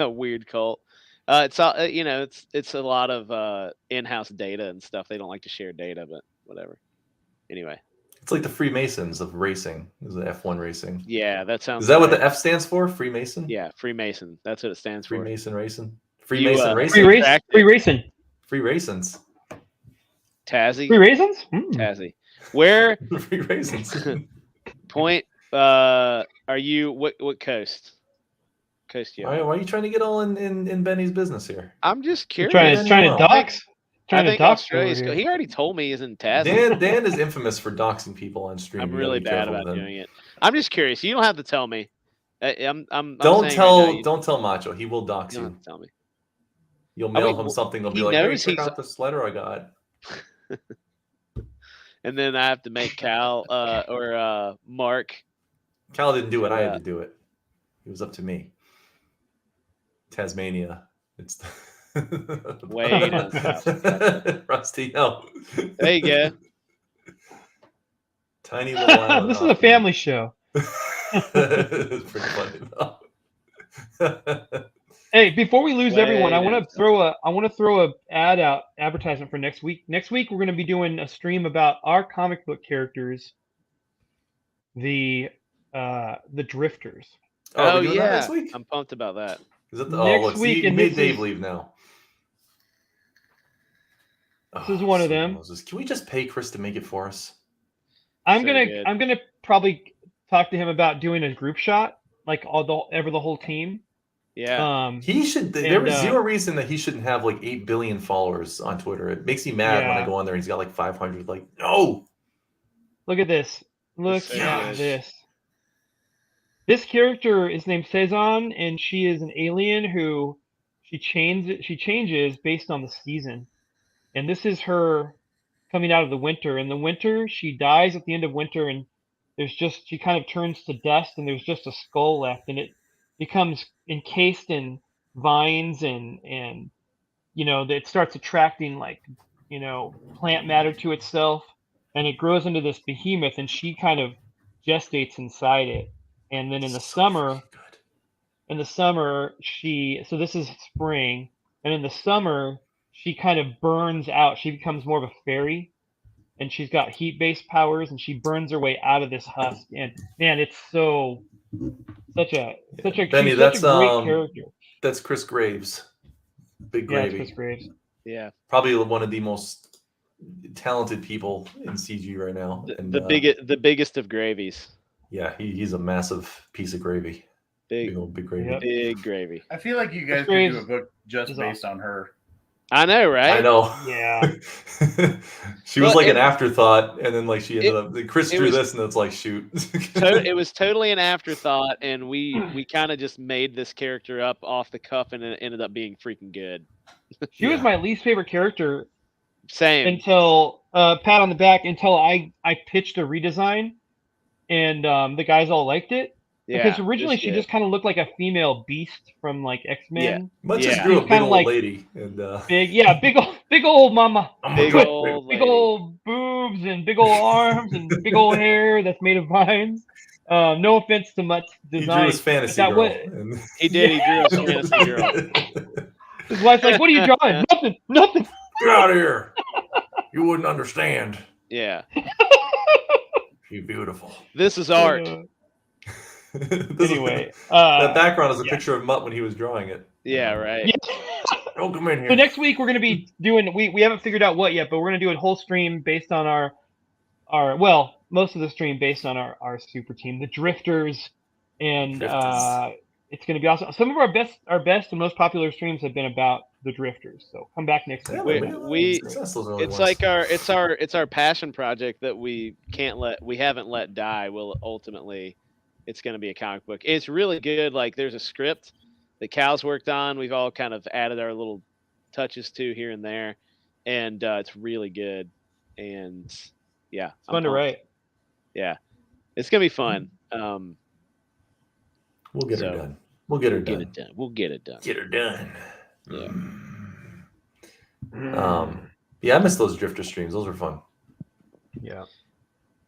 weird cult. It's all it's a lot of in-house data and stuff. They don't like to share data, but whatever. Anyway, it's like the Freemasons of racing. Is the F1 racing? yeah, that sounds. Is that what right. the F stands for? Freemason? Yeah, Freemason. That's what it stands for. Freemason racing. Freemason Free Free racing. race, Exactly. free racing, Free raisins. Tazzy. free raisins. Mm. Tazzy. Where Free raisins. point? Are you what coast? Coast you? Why are you trying to get all in Benny's business here? I'm just curious. Benny Trying to Well. dox. I Trying to think dox. Australia's. over here. He already told me he's in Tassie. Dan is infamous for doxing people on stream. I'm You gotta really be bad careful about with him. doing it. I'm just curious. You don't have to tell me. I'm Don't saying tell right now, don't tell Macho. He will dox you don't you. have to tell me. You'll I mail mean, him something. He'll he be like, "Hey, knows check he's- out this letter I got." And then I have to make Cal or Mark. Cal didn't do it. I Yeah. had to do it. It was up to me. Tasmania. It's Way down south. Rusty. No. There you go. Tiny little island. This is a family show. It's pretty funny though. Hey, before we lose everyone, I Way want to throw a advertisement for next week. Next week we're going to be doing a stream about our comic book characters, the Drifters. Oh, Oh we doing that yeah, next week? I'm pumped about that. Is it next look, week, see, you and made this Dave is- leave now. This is one of sweet them. Moses. Can we just pay Chris to make it for us? I'm So gonna good. I'm gonna probably talk to him about doing a group shot, like the whole team. Yeah. He should. There And, was zero reason that he shouldn't have like 8 billion followers on Twitter. It makes me mad when I Yeah. go on there and he's got like 500. Like, no. Look at this. Look so at good. this. This character is named Cezanne, and she is an alien who she changes based on the season. And this is her coming out of the winter. In the winter, she dies at the end of winter, and she kind of turns to dust, and there's just a skull left, and it becomes encased in vines and it starts attracting like, plant matter to itself, and it grows into this behemoth, and she kind of gestates inside it. And then in the summer, so this is spring, and in the summer, she kind of burns out. She becomes more of a fairy, and she's got heat-based powers, and she burns her way out of this husk. And man, it's such a Benny, she's that's such a great character. that's Chris Graves. Big Yeah, it's Gravy. Chris Graves. Yeah, Probably one of the most talented people in CG right now. And, the biggest of gravies. Yeah, he's a massive piece of gravy. Big gravy. Yep. Big gravy. I feel like you guys could Graves do a book just is based on her. I know, right? I know. Yeah. She was Well, like it- an afterthought, and then like she ended up. Chris it drew was- this, and it's like shoot. It was totally an afterthought, and we kind of just made this character up off the cuff, and it ended up being freaking good. She was my least favorite character Same. until pat on the back until I pitched a redesign, and the guys all liked it. Yeah, Because originally it's she good. just kind of looked like a female Beast from like X-Men. Much Yeah. just grew a She's big kinda old like- lady, and Big old mama. Big Good. old Big lady. old boobs and big old arms and big old hair that's made of vines. No offense to much he drew design. his fantasy that girl. wa- and- He did. He drew a fantasy girl. His wife's like, "What are you drawing? Nothing." Get out of here! You wouldn't understand. Yeah, You're beautiful. this is art. Anyway, that background is a yeah. picture of Mutt when he was drawing it. Yeah, right. Yeah. Don't come in So here. next week we're gonna be doing. We haven't figured out what yet, but we're gonna do a whole stream based on our most of the stream based on our super team, the Drifters, and Drifters. it's gonna be awesome. Some of our best and most popular streams have been about the Drifters. So come back next week. Yeah, We- man, had a lot of we- success those early It's ones. like it's our passion project that we haven't let die. Will ultimately, it's going to be a comic book. It's really good. Like there's a script that Cal's worked on. We've all kind of added our little touches to here and there, and it's really good. And yeah, It's fun to write. Yeah, it's gonna be fun. We'll get her so- done. We'll get her Get done. it done. We'll get it done. Get her done. Yeah. Yeah, I miss those Drifter streams. Those were fun. Yeah.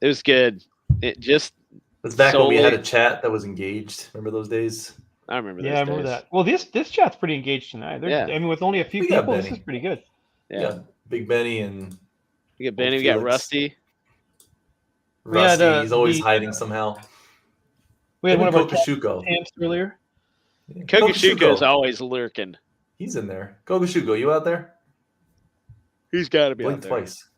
It was good. It just That's back when we had a Solely- chat that was engaged. Remember those days? I remember. Yeah, those I remember days. that. Well, this chat's pretty engaged tonight. Yeah. I mean, with only a few We got people, this Benny. is pretty good. Yeah. Big Benny and We got Benny. We got Felix. Rusty. We had, Rusty. He's always the- hiding somehow. We had one of our Kokushuko. camps earlier. Yeah, Kokushuko's always lurking. He's in there. Kokushuko, you out there? He's got to be Blink out there. twice.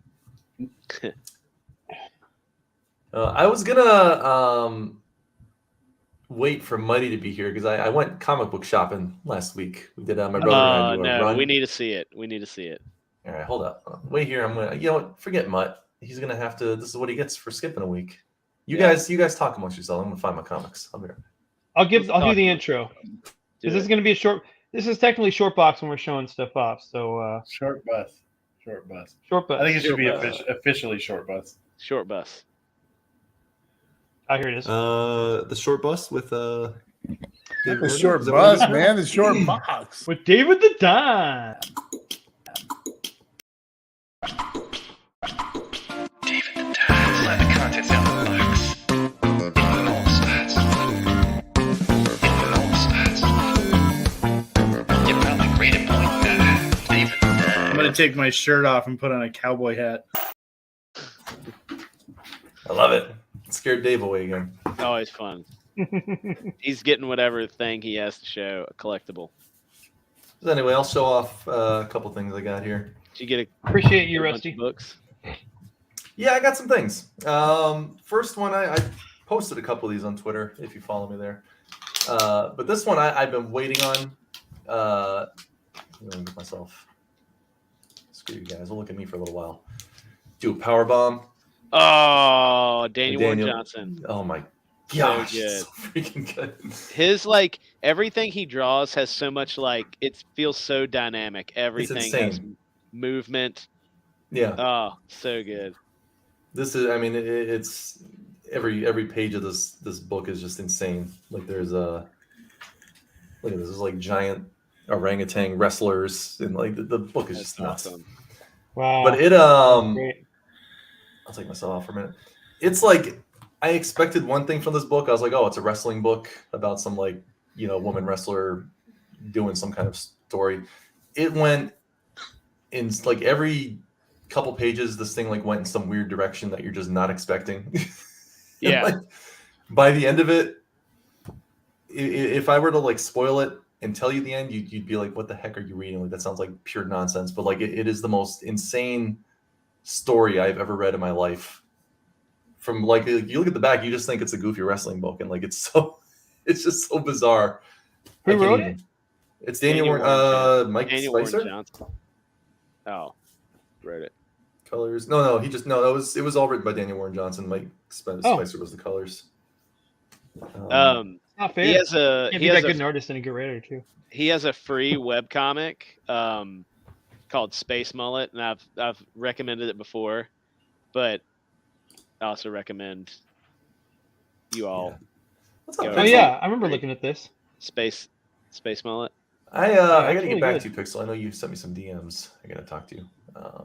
I was gonna wait for Muddy to be here because I went comic book shopping last week. We did my brother and I do a No, run. we need to see it. We need to see it. All right, hold up. Wait here. I'm gonna. You know what? Forget Mutt. He's gonna have to. This is what he gets for skipping a week. You Yeah. guys talk amongst yourselves. I'm gonna find my comics. I'll be right back. I'll do talk the about intro. Do This is it. going to be a short. This is technically short box when we're showing stuff off. So Short bus. Short bus. short box. I think it should be Short bus. officially short bus. Short bus. Ah, here it is. The short bus with The short bus, man. The short box. With David the Don. Let the contents out the box. All starts. All starts. You probably rate it point David. I'm gonna take my shirt off and put on a cowboy hat. I love it. It scared Dave away again. Always fun. He's getting whatever thing he has to show, a collectible. So anyway, I'll show off a couple things I got here. Did you get Appreciate you, a bunch Rusty. of books? Yeah, I got some things. First one, I posted a couple of these on Twitter if you follow me there. But this one I've been waiting on. Let me get myself. Screw you guys. We'll look at me for a little while. Do a power bomb. Oh, Daniel Warren Daniel- Johnson. Oh my gosh, good. it's so freaking good. His everything he draws has so much it feels so dynamic. Everything has insane. movement. Yeah, Oh, so good. this is. I mean, it's every page of this book is just insane. Like there's a look at this. There's like giant orangutan wrestlers, and like the book is just nuts. awesome. Wow. But it Great. I'll take myself off for a minute. It's like I expected one thing from this book. I was like, oh, it's a wrestling book about some like woman wrestler doing some kind of story. It went in like every couple pages. This thing like went in some weird direction that you're just not expecting. Yeah. Like, by the end of it, if I were to like spoil it and tell you the end, you'd be like, what the heck are you reading? Like that sounds like pure nonsense. But like it is the most insane story I've ever read in my life. From like you look at the back, you just think it's a goofy wrestling book, and like it's just so bizarre. Who I can't wrote even- it? It's Daniel Daniel Warren, Warren Mike Daniel Warren Spicer. Johnson. Oh, wrote it. Colors. No, it was all written by Daniel Warren Johnson. Mike Spicer was the colors. Not fair. He has a Can't he be that has good a an artist and a good writer too. he has a free webcomic called Space Mullet, and I've recommended it before, but I also recommend you all What's up, Go. Oh Pixel? yeah, I remember looking at this. Space Mullet. I it's gotta really get back good. to you, Pixel. I know you sent me some DMs. I gotta talk to you. I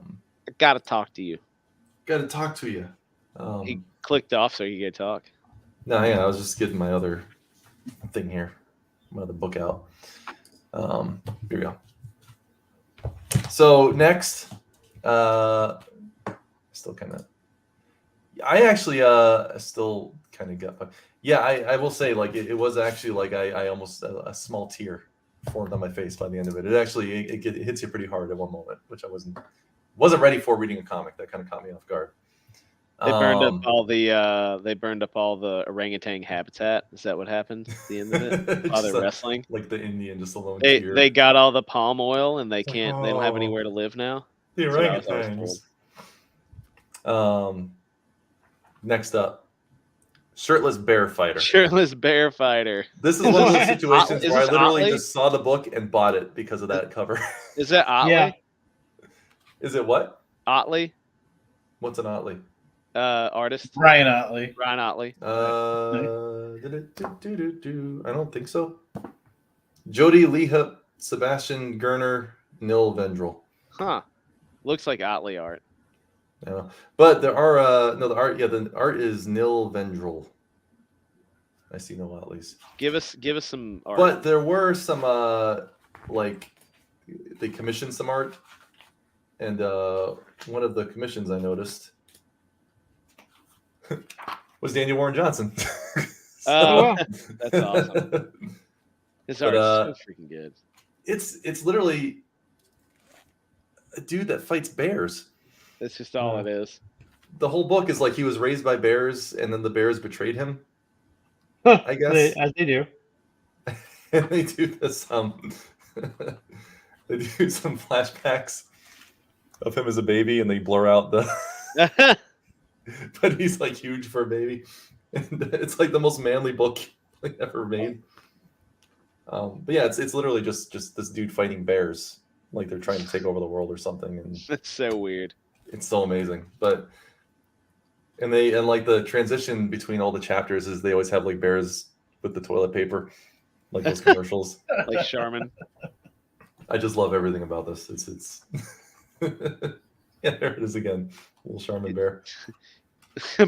gotta talk to you. Gotta talk to you. He clicked off so he could talk. No, yeah, I was just getting my other thing here, my other book out. Here we go. So next, still kind of. I actually still kind of got. Yeah, I will say like it was actually like I almost a small tear formed on my face by the end of it. It actually it hits you pretty hard at one moment, which I wasn't ready for reading a comic. That kind of caught me off guard. They burned up all the orangutan habitat. Is that what happened at the end of it? While Just they're wrestling. like the Indian just alone. They got all the palm oil and they like, can't they don't have oh. anywhere to live now. the That's what I was always orangutans. Next up, shirtless bear fighter. Shirtless bear fighter. This is one of those situations Is where I this literally Otley? just saw the book and bought it because of that cover. Is that Otley? Yeah. Is it what? Otley? What's an Otley? Artist. Ryan Otley. Ryan Otley. I don't think so. Jody Lehop, Sebastian Gerner, Nil Vendrell. Huh. Looks like Otley art. Yeah. But there are the art is Nil Vendrell. I see no Otleys. Give us some art. But there were some like they commissioned some art, and one of the commissions I noticed was Daniel Warren Johnson. Oh, wow. That's awesome. His But, art is so freaking good. It's literally a dude that fights bears. That's just all it is. The whole book is like he was raised by bears, and then the bears betrayed him. I guess. As they do. And they do this they do some flashbacks of him as a baby, and they blur out the but he's like huge for a baby, and it's like the most manly book like ever made. But yeah, it's literally just this dude fighting bears like they're trying to take over the world or something, and That's so weird. it's so amazing. But and like the transition between all the chapters is they always have like bears with the toilet paper, like those commercials. Like Charmin. I just love everything about this. It's yeah, there it is again, little Charmin bear.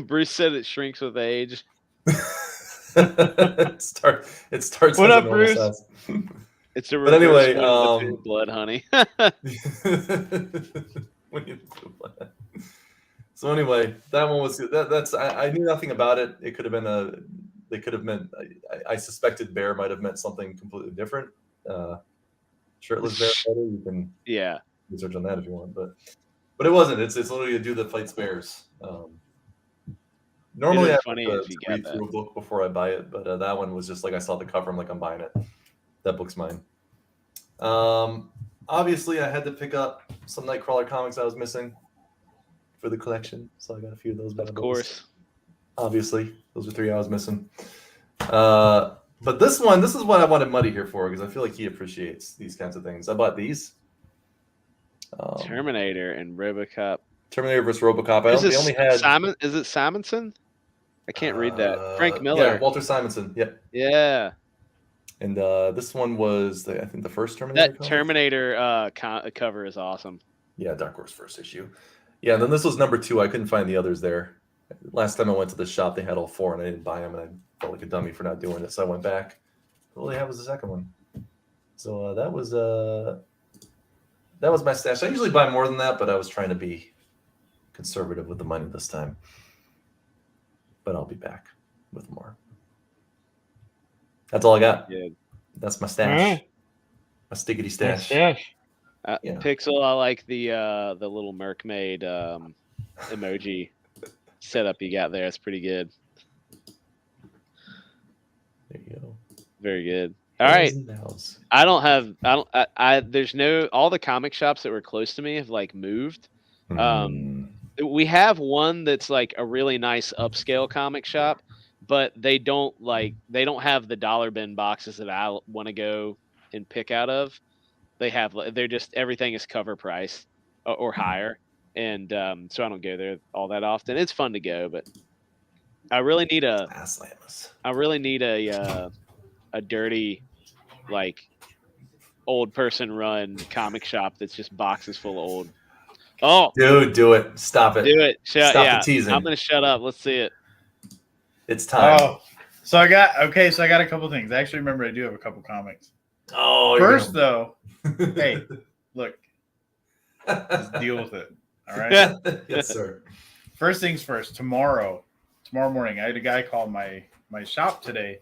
Bruce said it shrinks with age. it starts. What as up, a normal Bruce? size. It's a But anyway, reverse one of the blood honey. When you do that. So anyway, that one was that's I knew nothing about it. It could have been they could have meant I suspected bear might have meant something completely different. Shirtless bear fighter, you can Yeah. research on that if you want, but it wasn't. It's literally a dude that fights bears. Normally, It I is have funny to if you get read that. through a book before I buy it, but that one was just like I saw the cover. I'm like, I'm buying it. That book's mine. Obviously, I had to pick up some Nightcrawler comics I was missing for the collection, so I got a few of those. Of course. Obviously, those are 3 I was missing. But this is what I wanted Muddy here for, because I feel like he appreciates these kinds of things. I bought these. Terminator and RoboCop. Terminator vs. RoboCop. They only had Simon? Is it Simonson? I can't read that. Frank Miller. Yeah, Walter Simonson. Yep. Yeah. And this one was, I think, the first Terminator. That Terminator cover is awesome. Yeah, Dark Horse first issue. Yeah, and then this was number 2. I couldn't find the others there. Last time I went to the shop, they had all 4, and I didn't buy them, and I felt like a dummy for not doing it. So I went back. All they have was the second one. So that was my stash. I usually buy more than that, but I was trying to be conservative with the money this time. But I'll be back with more. That's all I got. Yeah. That's my stash. Alright. My stickety Nice stash. stash. Yeah. Pixel, I like the little mermaid emoji setup you got there. It's pretty good. There you go. Very good. All right. There's all the comic shops that were close to me have like moved. We have one that's like a really nice upscale comic shop, but they don't have the dollar bin boxes that I want to go and pick out of. They're just, everything is cover price or higher. And so I don't go there all that often. It's fun to go, but I really need a dirty, like, old person run comic shop that's just boxes full of old. Oh, Dude, do it. Stop it. do it. Stop the teasing. I'm gonna shut up. Let's see it. It's time. Oh, so I got a couple things. I actually remember I do have a couple comics. Oh, First, though, hey, look, just deal with it. All right. Yes, sir. First things first. Tomorrow morning, I had a guy call my shop today,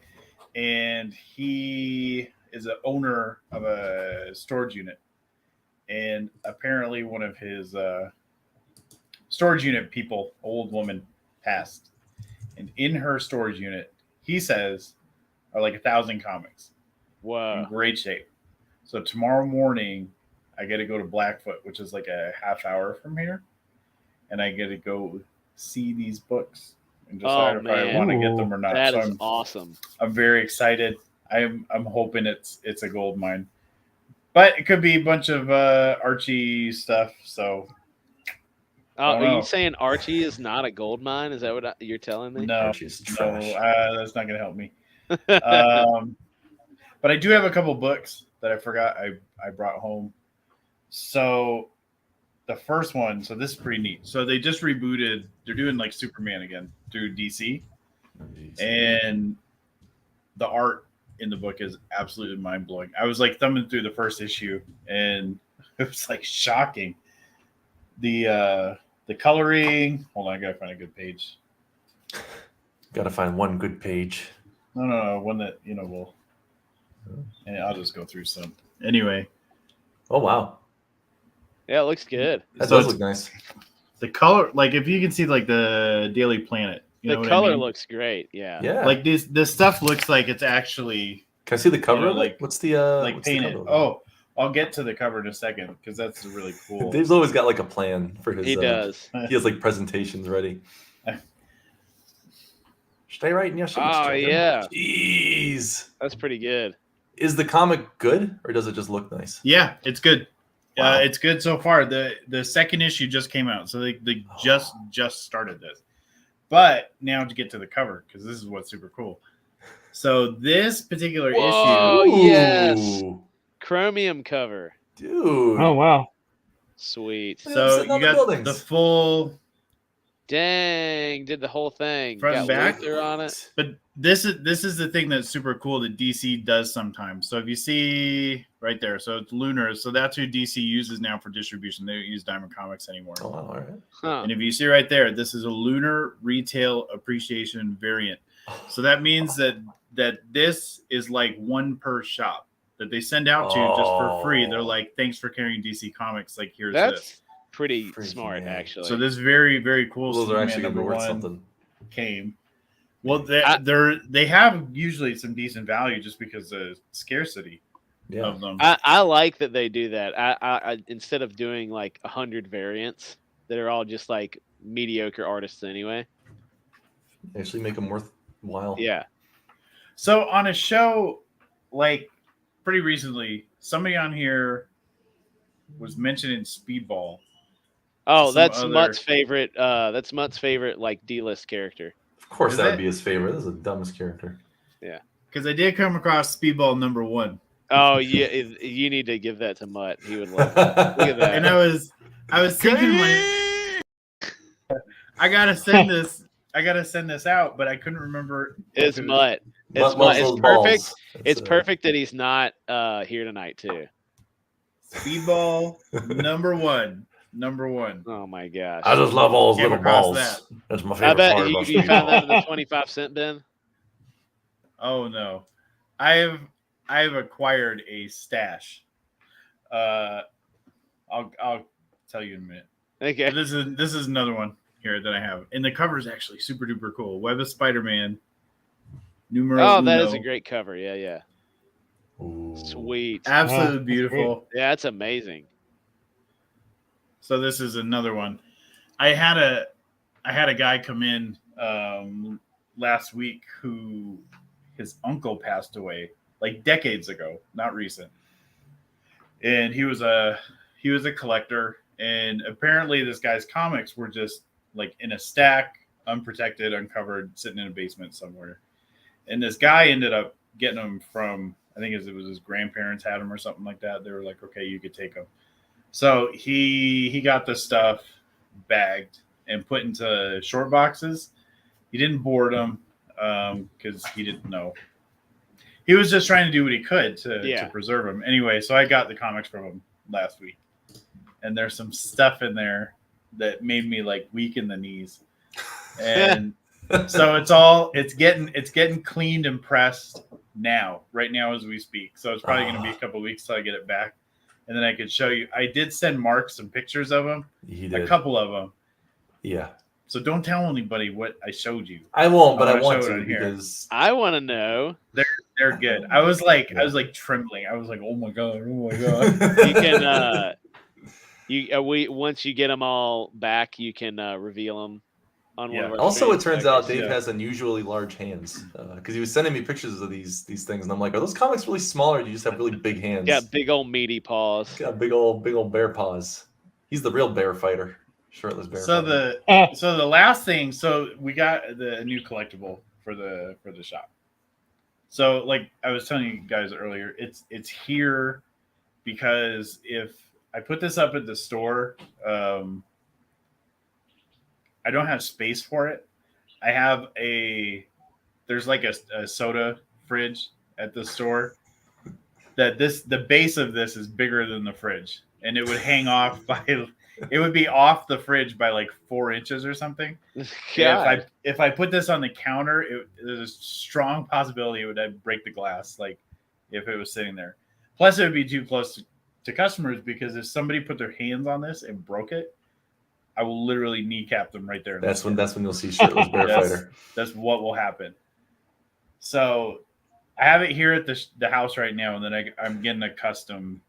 and he is an owner of a storage unit, and apparently one of his storage unit people, old woman, passed, and in her storage unit, he says, are like 1,000 comics Whoa. in great shape. So tomorrow morning, I get to go to Blackfoot, which is like a half hour from here, and I get to go see these books and decide if I want to get them or not. That so is awesome. I'm very excited. I'm hoping it's a gold mine, but it could be a bunch of Archie stuff. So, Are you saying Archie is not a gold mine? Is that what you're telling me? no, Archie's trash. that's not going to help me. But I do have a couple books that I forgot I brought home. So the first one, so this is pretty neat. So they just rebooted. They're doing like Superman again through DC, and the art in the book is absolutely mind blowing. I was like thumbing through the first issue, and it was like shocking. The coloring. Hold on, I gotta find a good page. Gotta find one good page. No, one that will. And I'll just go through some. Anyway, Oh wow, Yeah, it looks good. that So does it's- look nice. the color, like if you can see like the Daily Planet, you know The what color I mean? looks great. Yeah. Yeah. Like this stuff looks like it's actually can I see the cover? you know, of it? like- What's the like what's the painted. cover of it? Oh, I'll get to the cover in a second because that's really cool. Dave's always got like a plan for his. He does. He has like presentations ready. Stay right in your seats. Oh, children. yeah. Jeez. That's pretty good. Is the comic good or does it just look nice? Yeah, it's good. Wow. It's good so far. The second issue just came out, so they just started this. But now to get to the cover because this is what's super cool. So this particular Whoa. issue, yes. Ooh, Chromium cover. dude. Oh wow. Sweet. Yeah, so sitting on you the got buildings. the full. Dang. Did the whole thing. Front Got and back? Luther on it. But this is the thing that's super cool that DC does sometimes. So if you see right there, so it's Lunar. So that's who DC uses now for distribution. They don't use Diamond Comics anymore. Oh, wow, all right. Huh. And if you see right there, this is a Lunar Retail Appreciation variant. So that means that this is like one per shop that they send out to just for free. They're like, thanks for carrying DC Comics. Like here's That's this. pretty Freaking smart, man. actually. So this is very, very cool. Those are Superman actually gonna be number worth one something. came. Well, I- they have usually some decent value just because of scarcity Yeah. of them. I like that they do that. I instead of doing like 100 variants that are all just like mediocre artists anyway. Actually make them worthwhile. Yeah. So on a show like pretty recently, somebody on here was mentioning Speedball. Oh, Some that's other- Mutt's favorite. That's Mutt's favorite like D-list character. Of course, Is that it? would be his favorite. This is the dumbest character. because I did come across Speedball #1. Oh, yeah, you need to give that to Mutt. He would love that. Look at that. And I was thinking I gotta send this out, but I couldn't remember. It's Mutt. It's Mutt Mutt. loves It's those perfect. balls. It's That's, perfect that he's not here tonight too. Speedball #1. #1. Oh my gosh! I just love all those Came little across balls. that. That's my I favorite bet part you, about you found that in the Speedball. 25-cent bin. Oh no, I've acquired a stash. I'll tell you in a minute. Okay. This is another one here that I have, and the cover is actually super duper cool. Web of Spider-Man. Numero Oh, that is uno. a great cover. Yeah, yeah. Ooh. Sweet. Absolutely that's beautiful. Yeah, that's amazing. So this is another one. I had a guy come in last week who his uncle passed away like decades ago, not recent. And he was a collector, and apparently this guy's comics were just like in a stack, unprotected, uncovered, sitting in a basement somewhere. And this guy ended up getting them from, I think it was his grandparents had them or something like that. They were like, okay, you could take them. So he got the stuff bagged and put into short boxes. He didn't board them because he didn't know. He was just trying to do what he could to preserve them. Anyway, so I got the comics from him last week, and there's some stuff in there that made me like weak in the knees. And so it's getting cleaned and pressed right now as we speak. So it's probably going to be a couple of weeks till I get it back. And then I could show you. I did send Mark some pictures of them, a couple of them. Yeah. So don't tell anybody what I showed you. I won't, but I wanna want show it to on here. because I want to know. They're good. I was like trembling. I was like, oh my god. You can once you get them all back, you can reveal them on one of our. Also, it Facebook turns out pages. Dave has unusually large hands because he was sending me pictures of these things, and I'm like, are those comics really small, or do you just have really big hands? Got big old meaty paws. He's got big old bear paws. He's the real bear fighter, shirtless bear. So fighter. the last thing. So we got the new collectible for the shop. So like I was telling you guys earlier, it's here because if I put this up at the store, I don't have space for it. I have there's like a soda fridge at the store that the base of this is bigger than the fridge, and it would hang off it would be off the fridge by like 4 inches or something. God. If I put this on the counter, there's a strong possibility it would break the glass, like if it was sitting there. Plus, it would be too close to customers because if somebody put their hands on this and broke it, I will literally kneecap them right there. That's when you'll see shirtless bear fighter. That's what will happen. So I have it here at the house right now, and then I'm getting a custom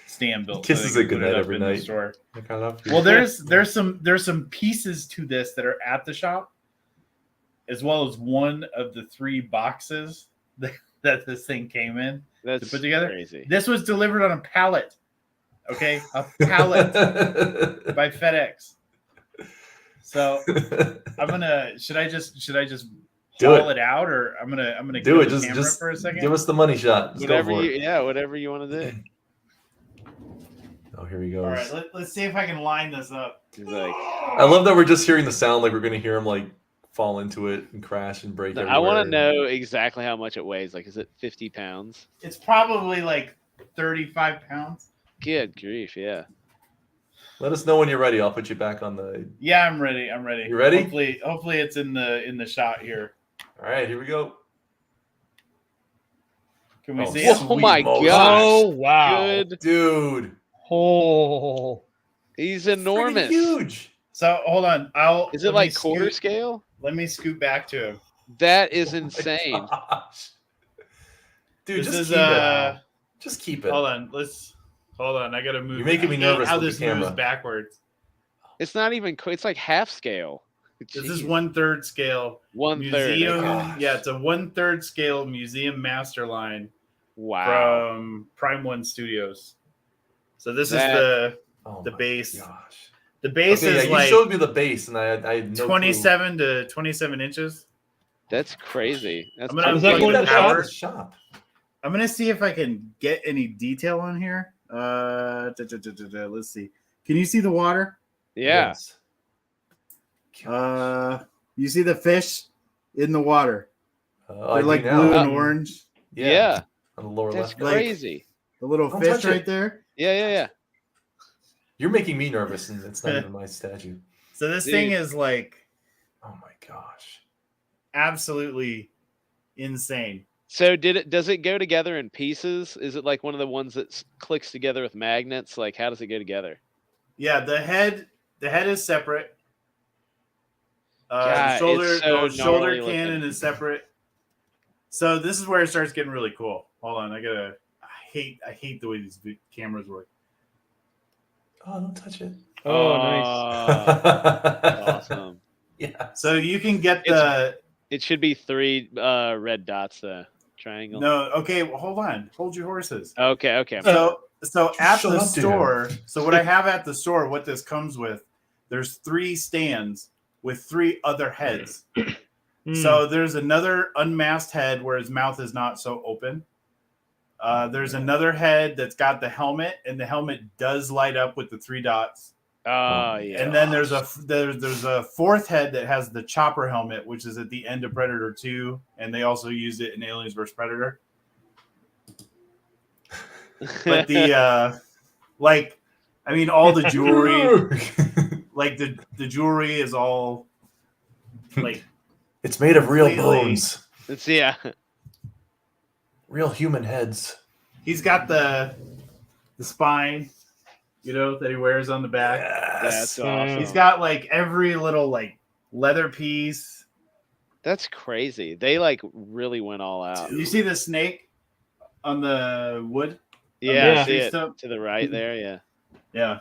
stand built. Kisses so it goodnight every in the night. store. Like, I love you. Well, there's some pieces to this that are at the shop, as well as one of the 3 boxes that this thing came in That's to put together. crazy. This was delivered on a pallet. Okay, a pallet by FedEx. So I'm gonna. Should I just Do haul it out, or I'm gonna Do give it. the camera Just for a second? give us the money shot. Let's Whatever go for it. whatever you want to do. Oh, here he goes. All right, let's see if I can line this up. He's like, I love that we're just hearing the sound, like we're gonna hear him like fall into it and crash and break. I want to everywhere. know exactly how much it weighs. Like, is it 50 pounds? It's probably like 35 pounds. Good grief, yeah. Let us know when you're ready. I'll put you back on the. Yeah, I'm ready. You ready? Hopefully it's in the shot here. All right, here we go. Can we Oh, see it? Oh my Moses. gosh. Oh wow! Good. Dude. Oh, He's Freaking enormous. huge. So hold on. Is it let me like quarter scoot- scale? Let me scoot back to him. That is Oh my insane. gosh. Dude, This just is keep it. Just keep it. Hold on. Hold on. I gotta move. You're making me I hate nervous How with the this moves camera. backwards. It's not even. It's like half scale. This is Jeez. 1/3 scale. 1/3. Museum. Gosh. Yeah, it's a 1/3 scale museum master line Wow. from Prime One Studios. So this That- is Oh the my base. Gosh. the base Okay, is yeah, you like showed me the base, and I had no clue. 27 to 27 inches. That's crazy. That's I'm gonna Is that unplug going the to the power. shop? I'm gonna see if I can get any detail on here. Let's see. Can you see the water? yeah. Yes. You see the fish in the water? I They're do like now. blue and orange. Yeah. On the lower That's left. Like- crazy. The little Don't fish touch right it. there. Yeah. You're making me nervous, and it's not even my statue. So this Dude. thing is like Oh my gosh. absolutely insane. So does it go together in pieces? Is it like one of the ones that clicks together with magnets? Like how does it go together? Yeah, the head is separate. God, The shoulder, it's so the shoulder gnarly cannon looking. is separate. So this is where it starts getting really cool. Hold on, I hate the way these cameras work. Oh, don't touch it. Oh, nice. Awesome. Yeah. So you can get It's- It should be 3 red dots though. Triangle. okay, well, hold on. Hold your horses. Okay. So at Shut the up, Dan. store, so what I have at the store, what this comes with, there's 3 stands with 3 other heads. So there's another unmasked head where his mouth is not so open. There's another head that's got the helmet, and the helmet does light up with the 3 dots. Oh yeah. And then there's a 4th head that has the chopper helmet, which is at the end of Predator 2, and they also used it in Aliens vs Predator. But the all the jewelry, like the jewelry is all like It's made of real Completely. bones, It's real human heads. he's got the spine, that he wears on the back. That's awesome. He's got like every little like leather piece. That's crazy. They like really went all out. You see the snake on the wood? Yeah, Yeah. I see it Stuff? to the right there. Yeah. Yeah.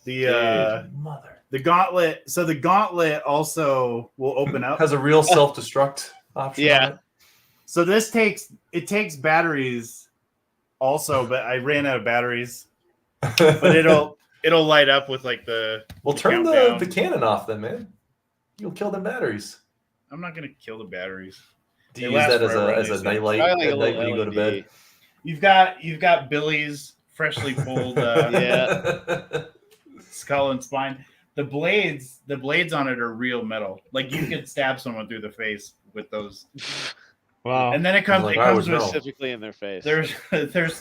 The gauntlet. So the gauntlet also will open up. Has a real self-destruct option. Yeah. on So this takes batteries also, but I ran out of batteries. it. But it'll light up with like the Well, turn countdown. the cannon off then, man. You'll kill the batteries. I'm not gonna kill the batteries. Do They you use last that forever on as these a things. nightlight Probably like at a night little when you go to LED. bed? You've got Billy's freshly pulled Yeah. skull and spine. The blades on it are real metal. Like you could stab someone through the face with those. Wow. And then it comes Like, it I comes would with know. Specifically in their face. there's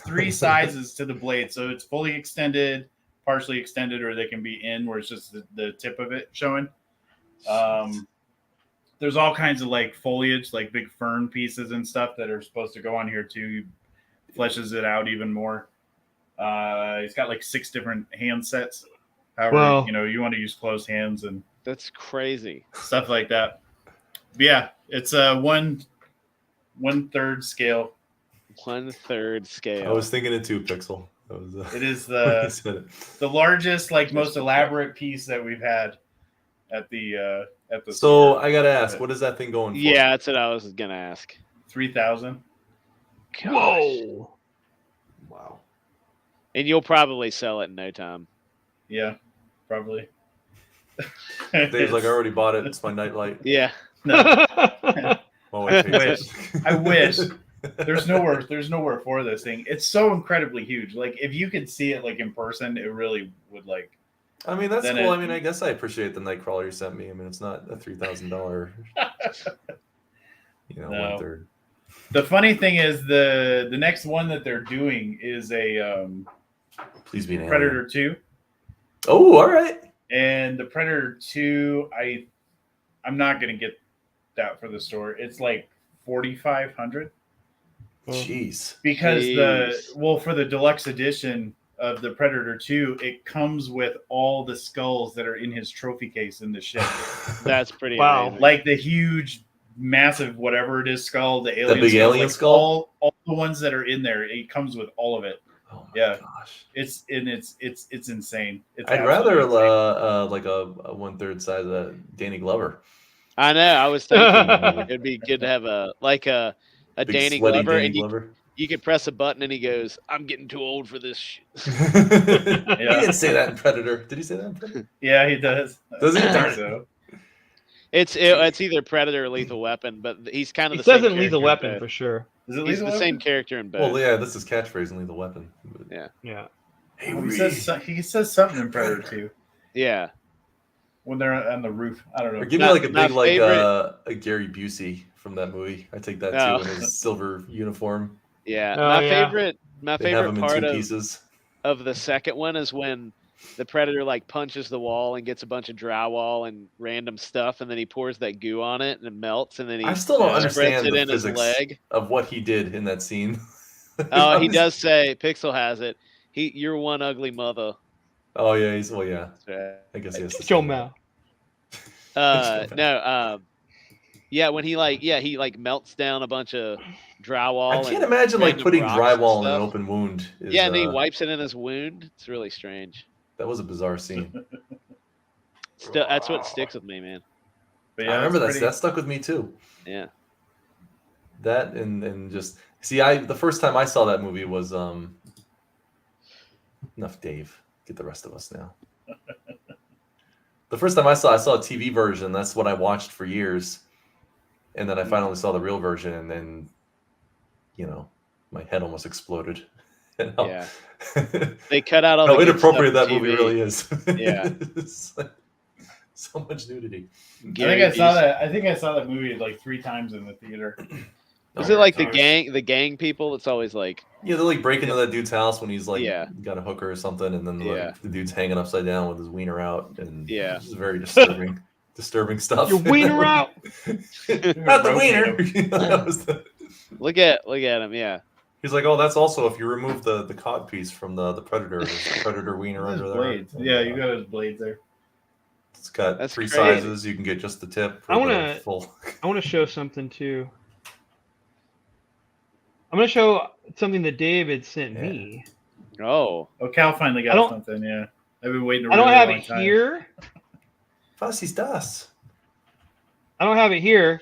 3 sizes to the blade. So it's fully extended, partially extended, or they can be in where it's just the tip of it showing. There's all kinds of like foliage, like big fern pieces and stuff that are supposed to go on here too. Fleshes it out even more. He's got like 6 different hand sets. However, Wow. you want to use closed hands and That's crazy. stuff like that. But yeah, it's a 1/3 scale. 1/3 scale. I was thinking it too, Pixel. That was, It is when you the said it. largest, like most elaborate piece that we've had at the So store. I gotta ask, what is that thing going for? Yeah, that's what I was gonna ask. 3,000. Whoa. Wow. And you'll probably sell it in no time. Yeah, probably. Dave's like, I already bought it. It's my nightlight. Yeah. No, Oh, wait, I wish. There's nowhere for this thing. It's so incredibly huge. Like if you could see it like in person, it really would like. I mean, that's Then cool. it- I mean, I guess I appreciate the Nightcrawler you sent me. I mean, it's not a $3,000, No. 1/3. The funny thing is the next one that they're doing is a Please be an alien. Predator 2. Oh, all right. And the Predator 2, I'm not gonna get that for the store. It's like 4,500 Jeez. because Jeez. for the deluxe edition of the Predator 2, it comes with all the skulls that are in his trophy case in the ship. That's pretty Wow. amazing. Like the huge, massive, whatever it is skull, the alien big skull, alien like skull? all the ones that are in there. It comes with all of it. Oh my Yeah. gosh. It's insane. It's I'd rather absolutely insane. like a 1/3 size of Danny Glover. I know. I was thinking it'd be good to have a Big Danny sweaty Glover, Danny and Glover. you could press a button and he goes, "I'm getting too old for this shit." He didn't say that in Predator. Did he say that in Predator? Yeah, he does. Does he? I think Darn it. so. It's either Predator or Lethal Weapon, but he's kind of He the same says in Lethal character in Weapon both. for sure. Is it He's Lethal the same Weapon? character in both. Well, yeah, this is catchphrase and Lethal Weapon. Yeah. Hey, Oh, he says something in Predator too Yeah. when they're on the roof. I don't know. Or give My- me like a my big like favorite- a Gary Busey from that movie. I take that Oh. too in his silver uniform. Yeah. Oh, my yeah. favorite They have him in part two of pieces. the second one is when the Predator like punches the wall and gets a bunch of drywall and random stuff, and then he pours that goo on it and it melts, and then he I still don't spreads understand it the in his physics leg. of what he did in that scene. Oh, he does say Pixel has it. You're one ugly mother. Oh yeah, he's yeah. That's right. I guess he has to Shut say your that. mouth. No, yeah, when he melts down a bunch of drywall. I can't and imagine like random putting rocks and drywall in an stuff. open wound. Is, Yeah, and then he wipes it in his wound. It's really strange. That was a bizarre scene. Still, that's what sticks with me, man. But I remember it's that stuck with me too. Yeah. That and just see, the first time I saw that movie was enough. Dave, get the rest of us now. The first time I saw a TV version. That's what I watched for years, and then I finally saw the real version, and then, my head almost exploded. And how- Yeah. They cut out all how the good inappropriate stuff that on movie TV. really is. Yeah. It's like so much nudity. Gary I saw Busey. that. I think I saw that movie like 3 times in the theater. Is Oh, it like sorry. the gang people? It's always like, Yeah, they like break into that dude's house when he's like Yeah. got a hooker or something, and then like, Yeah. the dude's hanging upside down with his wiener out, and Yeah. it's very disturbing stuff. Your wiener out. Not the wiener. That was look at him. Yeah. He's like, oh, that's also if you remove the cod piece from the predator, there's the predator wiener His under there. blades. Yeah, you got his blades there. It's got That's 3 crazy. sizes. You can get just the tip. I or wanna- the full. I want to show something too. I'm going to show something that David sent Yeah. me. Oh. Oh, Cal finally I got don't- something. Yeah, I've been waiting. I don't have long it time. here. Was ist das? I don't have it here.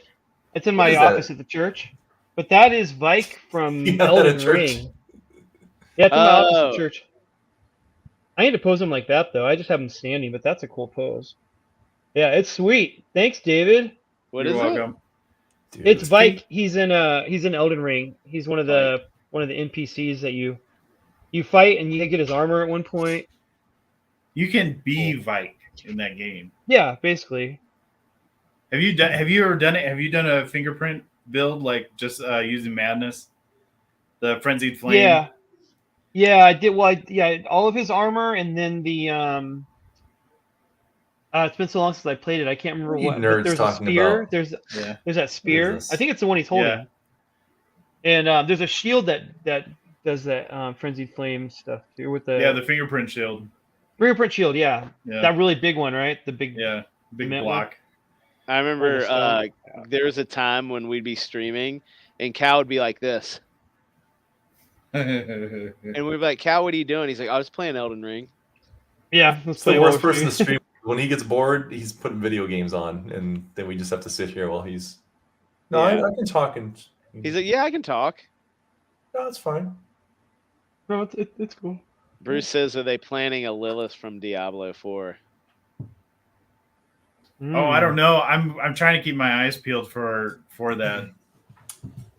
It's in What my is that? office at the church. But that is Vike from You have that at Elden church? Ring. Yeah, it's in my office at Oh. church. I need to pose him like that though. I just have him standing, but that's a cool pose. Yeah, it's sweet. Thanks, David. What You're is welcome. Dude, It's this Vike. thing- He's in Elden Ring. He's one of the NPCs that you fight, and you get his armor at one point. You can be Vike in that game. Yeah, basically. Have you ever done it? Have you done a fingerprint build like just using Madness, the Frenzied Flame? Yeah, I did. Well, all of his armor, and then the it's been so long since I played it. I can't remember What are you what. nerds But there's a talking spear. about? There's Yeah. that spear. this? I think it's the one he's holding. Yeah. And there's a shield that does that frenzied flame stuff too with the The fingerprint shield. fingerprint shield. Yeah, Yeah, that really big one, right? The big. yeah, big Mint block. I remember stone. there was a time when we'd be streaming and Cal would be like this. And we'd be like, Cal, what are you doing? He's like, I was playing Elden Ring. Yeah, let's It's the play worst Overwatch. person to stream. When he gets bored, he's putting video games on, and then we just have to sit here while he's. No, Yeah. I can talk and. He's like, yeah, I can talk. No, it's fine. No, it's cool. Bruce says, are they planning a Lilith from Diablo 4? Oh, I don't know. I'm trying to keep my eyes peeled for that.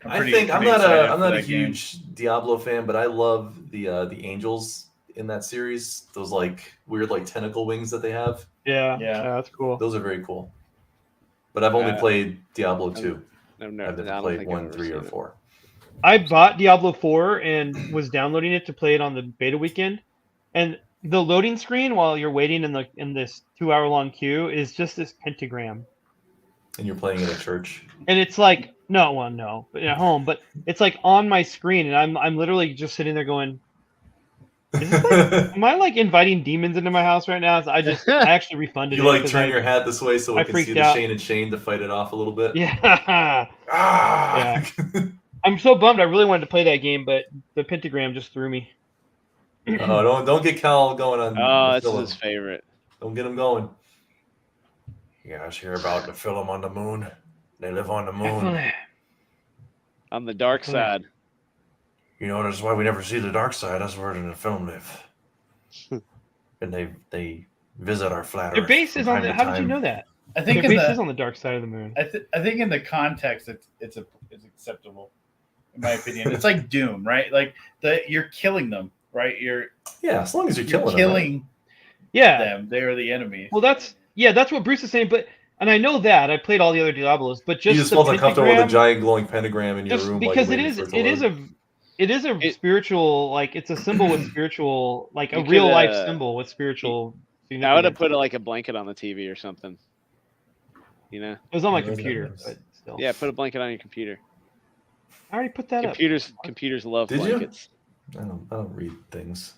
I'm not excited a for that game. huge Diablo fan, but I love the angels in that series. Those like weird like tentacle wings that they have. Yeah, Yeah. that's cool. Those are very cool. But I've only played Diablo 2. I've I've never, never I don't played think I've 1, ever 3, or seen it. 4. I bought Diablo 4 and was downloading it to play it on the beta weekend, and the loading screen while you're waiting in this 2-hour long queue is just this pentagram, And you're playing in a church. and it's like no, but at home, but it's like on my screen, and I'm literally just sitting there going, am I like inviting demons into my house right now? So I actually refunded You it. like 'cause turn I- your hat this way so we I can freaked see the out. Shane and Shane to fight it off a little bit. Yeah. Ah! I'm so bummed. I really wanted to play that game, but the pentagram just threw me. Oh, don't get Cal going on. Oh, the this is film. his favorite. Don't get him going. You guys hear about the film on the moon? They live on the moon. On the dark Hmm. side. You know, that's why we never see the dark side. That's where the film live. And they visit our flat Their Earth base from is on time the. to How did you time. know that? I think Their in base is the on the dark side of the moon. I think in the context it's acceptable, in my opinion. It's like Doom, right? Like you're killing them, right? You're Yeah, as long as you're you're killing killing Yeah. them. They are the enemy. Well, that's what Bruce is saying. But and I know that I played all the other Diablos, but you just just the felt uncomfortable with a pentagram, giant glowing pentagram in your just room. because like, it waiting is for it to load. it is a It- spiritual, like it's a symbol with spiritual, like a You could, real life symbol with spiritual I would significance. have put like a blanket on the TV or something. You know? It was on my Yeah, that computer, was- but still. Yeah, put a blanket on your computer. I already put that up. Computers love Did you? blankets. I don't read things.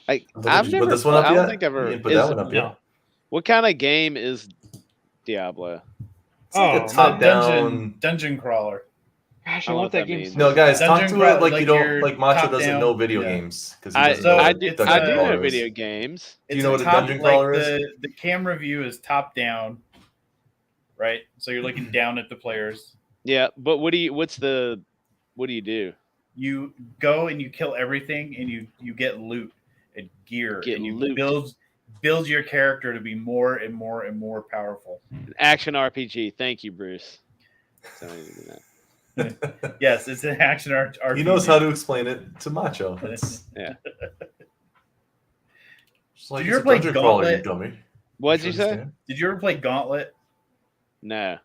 Like Did I've you never. put this one up I yet? don't think I've You ever. didn't put that is- one up No. yet. What kind of game is Diablo? It's like Oh, a top down. dungeon crawler. Gosh, I I don't know want what that that game. means. so No, guys, talk Dungeon to crawl- it like like you don't your like Macho top doesn't down- know video yeah. games because he I doesn't So know I what do it's, dungeon I do crawler know is. video games. Do you It's know a what a top- dungeon like crawler is? the camera view is top down, right? So you're looking down at the players. Yeah, but what do you do? You go and you kill everything, and you get loot and gear, Get and you loot. build your character to be more and more and more powerful. An action RPG. Thank you, Bruce. So I need to do that. Yes, it's an action RPG. He knows how to explain it to Macho. It's, Yeah. It's like Did it's you ever a play dungeon crawler, you Gauntlet? dummy. What'd you say? Understand? Did you ever play Gauntlet? No.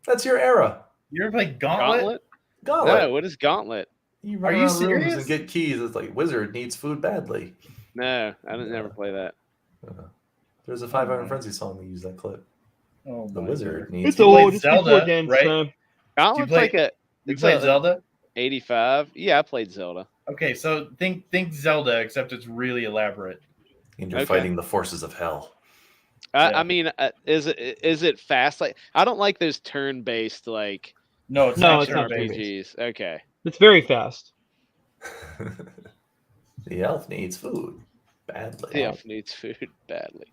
That's your era. You ever play Gauntlet? Gauntlet? Gauntlet. No. What is Gauntlet? You Are run you around rooms serious? and get keys. It's like wizard needs food badly. No, I didn't never play that. There's a 5 Iron Frenzy song that used that clip. Oh, The my wizard God. needs It's food. played old. It's before Zelda, Dan's right? time. Gauntlet's play- like a. You It's played a Zelda? 85. Yeah, I played Zelda. Okay, so think Zelda, except it's really elaborate. And you're Okay. fighting the forces of hell. Yeah. I mean, is it fast? Like I don't like those turn-based like No, it's No, not it's not turn-based. RPGs. Okay. It's very fast. The elf needs food badly. The elf needs food badly.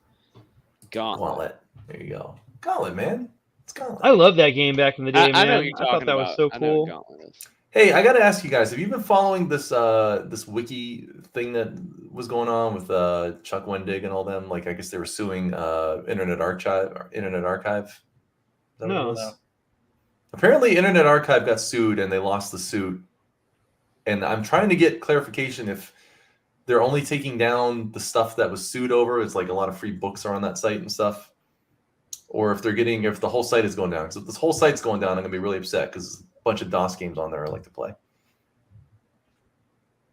Gauntlet. Gauntlet. There you go. Gauntlet, man. It's Gauntlet. I loved that game back in the day, I man. know what you're I talking thought that about. was so I know what cool. Gauntlet is. Hey, I gotta ask you guys: have you been following this this wiki thing that was going on with Chuck Wendig and all them? Like, I guess they were suing Internet Archive. Is that what it No. was? No. Apparently, Internet Archive got sued and they lost the suit. And I'm trying to get clarification if they're only taking down the stuff that was sued over. It's like a lot of free books are on that site and stuff, or if if the whole site is going down. Because if this whole site's going down, I'm gonna be really upset because a bunch of DOS games on there I like to play.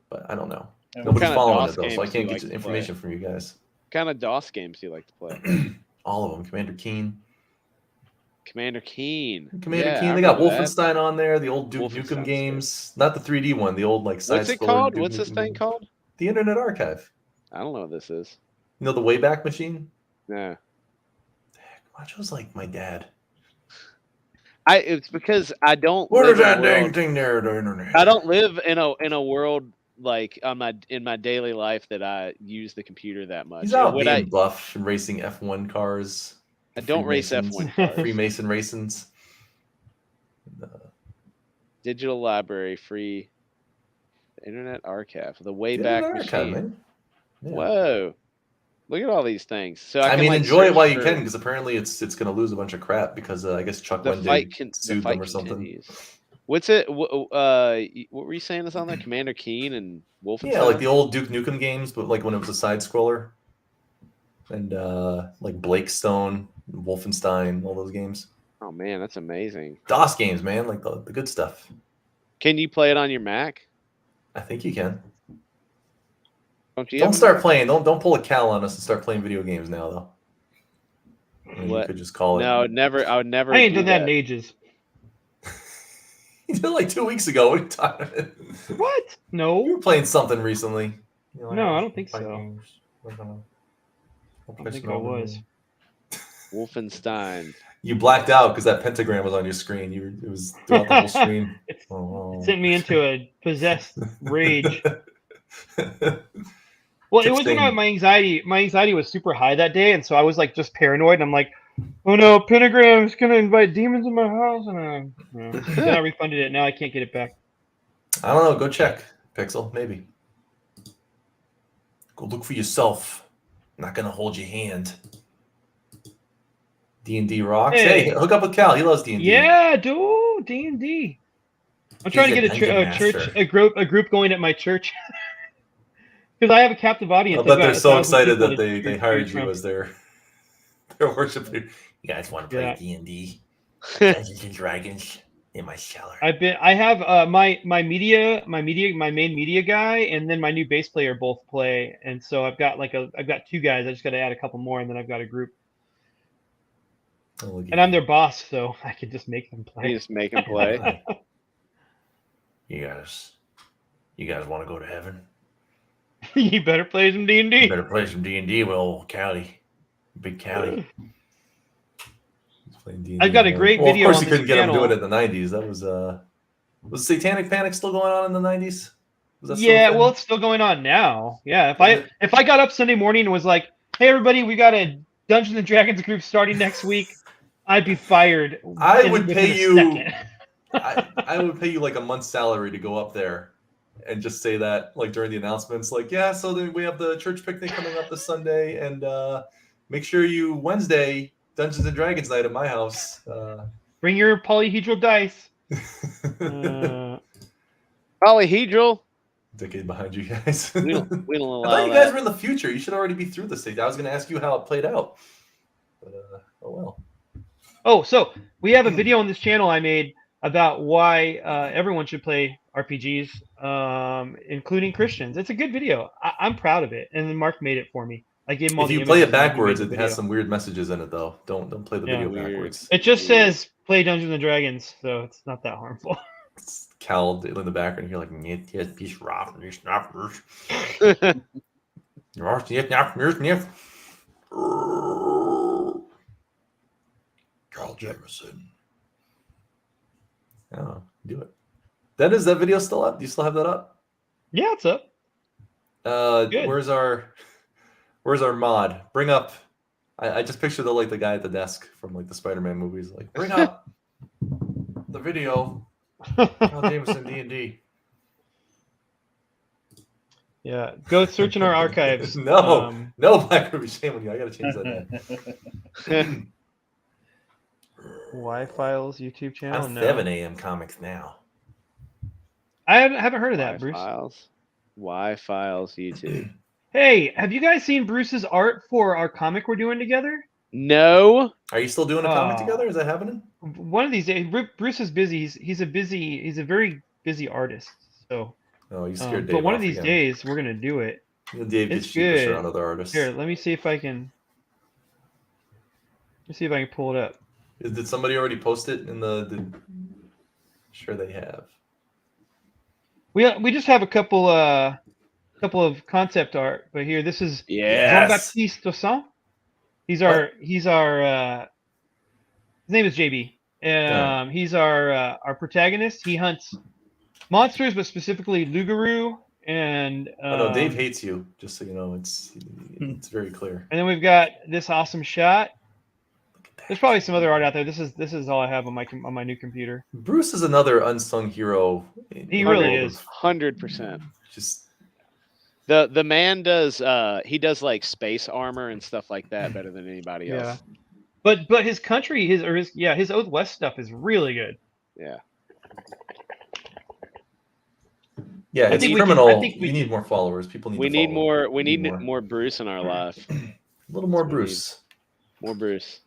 But I don't know. And Nobody's kind of following DOS it though, so I games do you can't like get to information from you guys. What kind of DOS games do you like to play? All of them. Commander Keen. Commander Keen. Commander Yeah, Keen. I They got remember that. Wolfenstein on there. The old Duke Wolfenstein's Nukem good. games, not the 3D one. The old like side. What's it called? What's this thing called? The Internet Archive. I don't know what this is. You know the Wayback Machine. No. Macho's like my dad. It's because I don't What live is in a that dang world- thing there? The internet. I don't live in a world like in my daily life that I use the computer that much. He's out Would being buff and racing F1 cars. I don't race Freemasons. F1 cars. Freemason racings. Digital library free. Internet Archive. The The Wayback Internet Machine. Archive, man. Yeah. Whoa. Look at all these things. So I can, mean, like, enjoy it search while you for can, because apparently it's going to lose a bunch of crap because I guess Chuck the fight Wendig sued them or something. continues. What's it? What were you saying is on there? Commander Keen and Wolfenstein. Yeah, like the old Duke Nukem games, but like when it was a side scroller, and like Blake Stone, Wolfenstein, all those games. Oh man, that's amazing. DOS games, man, like the good stuff. Can you play it on your Mac? I think you can. Don't you? Don't have a start Mac? playing. Don't pull a Cal on us and start playing video games now, though. I mean, you What? could just call it. No, never. I would never. I ain't do done that in ages. You did it like 2 weeks ago. What are you talking about? What? You No. were playing something recently. No, I don't think so. I I don't think I was. Wolfenstein. You blacked out because that pentagram was on your screen. It was throughout the whole screen. It Oh. sent me into a possessed rage. Well, it was when Interesting. my anxiety was super high that day, and so I was like just paranoid. And I'm like, oh no, Pentagram's gonna invite demons in my house, and then I refunded it. Now I can't get it back. I don't know. Go check, Pixel. Maybe. Go look for yourself. I'm not gonna hold your hand. D&D rocks. Hey, Hey. hook up with Cal. He loves D&D. Yeah, dude, D&D. I'm trying to He's get a a dungeon church, master. a group going at my church. Because I have a captive audience. I bet I've they're got so 1,000 excited people that to they choose hired you from. as their worship leader. You guys want to play Yeah. D&D? Dungeons and Dragons in my cellar. I have my main media guy, and then my new bass player both play, and so I've got two guys. I just got to add a couple more, and then I've got a group. Oh, look at And I'm you. their boss, so I can just make them You play. just make him play. You guys want to go to heaven? You better play some You D&D. better play some D&D with old Callie. Big Callie. He's playing D&D I've got a now. great Well, video of course, on you this couldn't get him doing channel. it in the 90s. That was Satanic Panic still going on in the 90s? Was that still a Yeah, thing? well, it's still going on now. Yeah, Is it? if I got up Sunday morning and was like, "Hey, everybody, we got a Dungeons and Dragons group starting next week," I'd be fired. I would within pay a you- second. I would pay you like a month's salary to go up there and just say that, like during the announcements, like, yeah, so then we have the church picnic coming up this Sunday, and make sure you Wednesday Dungeons and Dragons night at my house. Bring your polyhedral dice. Polyhedral. Decade behind you guys. We don't I allow thought you guys that. were in the future. You should already be through this thing. I was going to ask you how it played out, but oh well. Oh, so we have a video on this channel I made about why everyone should play RPGs, including Christians. It's a good video. I'm proud of it. And then Mark made it for me. I gave him all If the you play it images and he made backwards, the it video. has some weird messages in it, though. Don't play the Yeah. video Weird. backwards. It just says play Dungeons and Dragons, so it's not that harmful. It's Cal in the background. You're like, yes, peace, rock, peace, not first. Carl Jefferson. Oh, do it. That video still up? Do you still have that up? Yeah, it's up. Good. Where's our mod? Bring up. I just picture the guy at the desk from like the Spider-Man movies. Like, bring up the video. Carl Jameson D&D. Yeah, go search in our archives. No. No, Black Ruby, shame on you. I gotta change that name. Y Files YouTube channel. On No, 7 a.m. comics now. I haven't heard of that, Bruce. Y Files YouTube. Hey, have you guys seen Bruce's art for our comic we're doing together? No. Are you still doing a comic Oh. together? Is that happening? One of these days, Bruce is busy. He's a very busy artist. So, Oh, you scared Dave. but one of off these again. days we're gonna do it. Dave gets It's sheepish good. around other artists. Here, let me see if I can. Let's see if I can pull it up. Did somebody already post it in the? Sure, they have. We just have a couple of concept art, but here this is Yeah. Jean-Baptiste Toussaint. He's our his name is JB. He's our protagonist. He hunts monsters, but specifically Lugaroo and Oh no, Dave hates you. Just so you know, it's very clear. and then we've got this awesome shot. Look at that. There's probably some other art out there. This is all I have on my new computer. Bruce is another unsung hero. He really is. 100%. Just The man does he does like space armor and stuff like that better than anybody Yeah. else. But his country, his Oath West stuff is really good. Yeah. yeah, I it's think we can- criminal. I think we- We need more followers. People need. We to need follow. more we need more. more Bruce in our life. A little more we Bruce. More Bruce.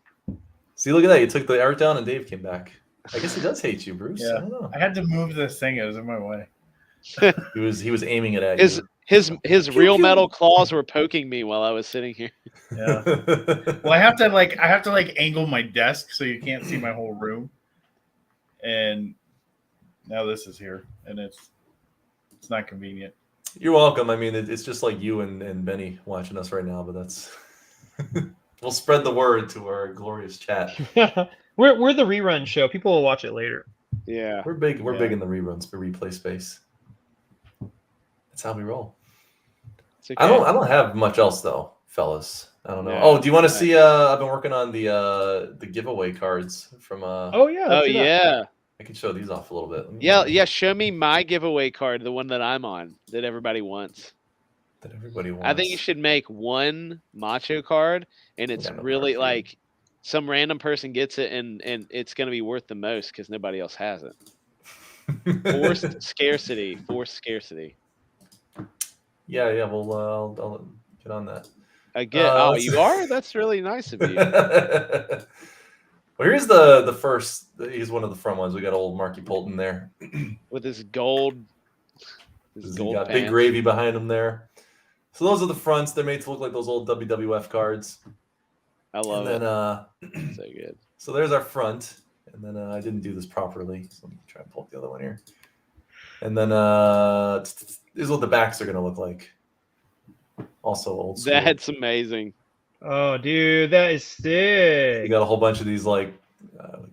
See, look at that. You took the art down, and Dave came back. I guess he does hate you, Bruce. Yeah. I don't know. I had to move this thing. It was in my way. He was aiming it at His you. his real metal claws were poking me while I was sitting here. Yeah. Well, I have to angle my desk so you can't see my whole room. And now this is here, and it's not convenient. You're welcome. I mean, it's just like you and Benny watching us right now, but that's we'll spread the word to our glorious chat. We're the rerun show. People will watch it later. Yeah. We're big. We're Yeah. big in the reruns for replay space. That's how we roll. It's okay. I don't have much else though, fellas. I don't know. Yeah. Oh, do you want to see? I've been working on the giveaway cards from. Oh yeah. Oh let's see that. yeah. I can show these off a little bit. Let me- Yeah, show me my giveaway card, the one that I'm on, that everybody wants. That everybody wants. I think you should make one macho card, and it's Yeah, no really card for you. like some random person gets it and it's going to be worth the most because nobody else has it. Forced scarcity. Forced scarcity. Yeah. Well, I'll get on that. I get. let's- You are. That's really nice of you. Well, here's the first. He's one of the front ones. We got old Marky Polton there. With his gold. He's got big gravy behind him there. So those are the fronts. They're made to look like those old WWF cards. I love and it. then, So good. So there's our front. And then I didn't do this properly. So let me try and pull up the other one here. And then this is what the backs are going to look like. Also old school. That's amazing. Oh, dude, that is sick. You got a whole bunch of these like.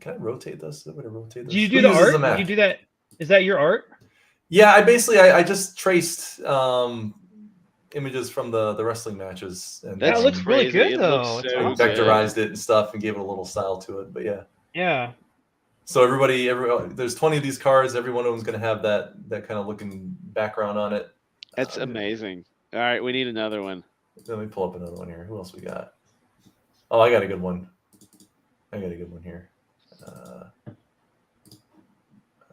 Can I rotate this? I'm gonna rotate this. Do you Who do the uses art? the Do Mac? you do that? Is that your art? Yeah, I just traced images from the wrestling matches and That looks really crazy. good, It looks though. It's so awesome. good. vectorized it and stuff and gave it a little style to it. But yeah. Yeah. So every there's 20 of these cards. Every one of them's gonna have that kind of looking background on it. That's amazing. All right, we need another one. Let me pull up another one here. Who else we got? Oh, I got a good one. Here.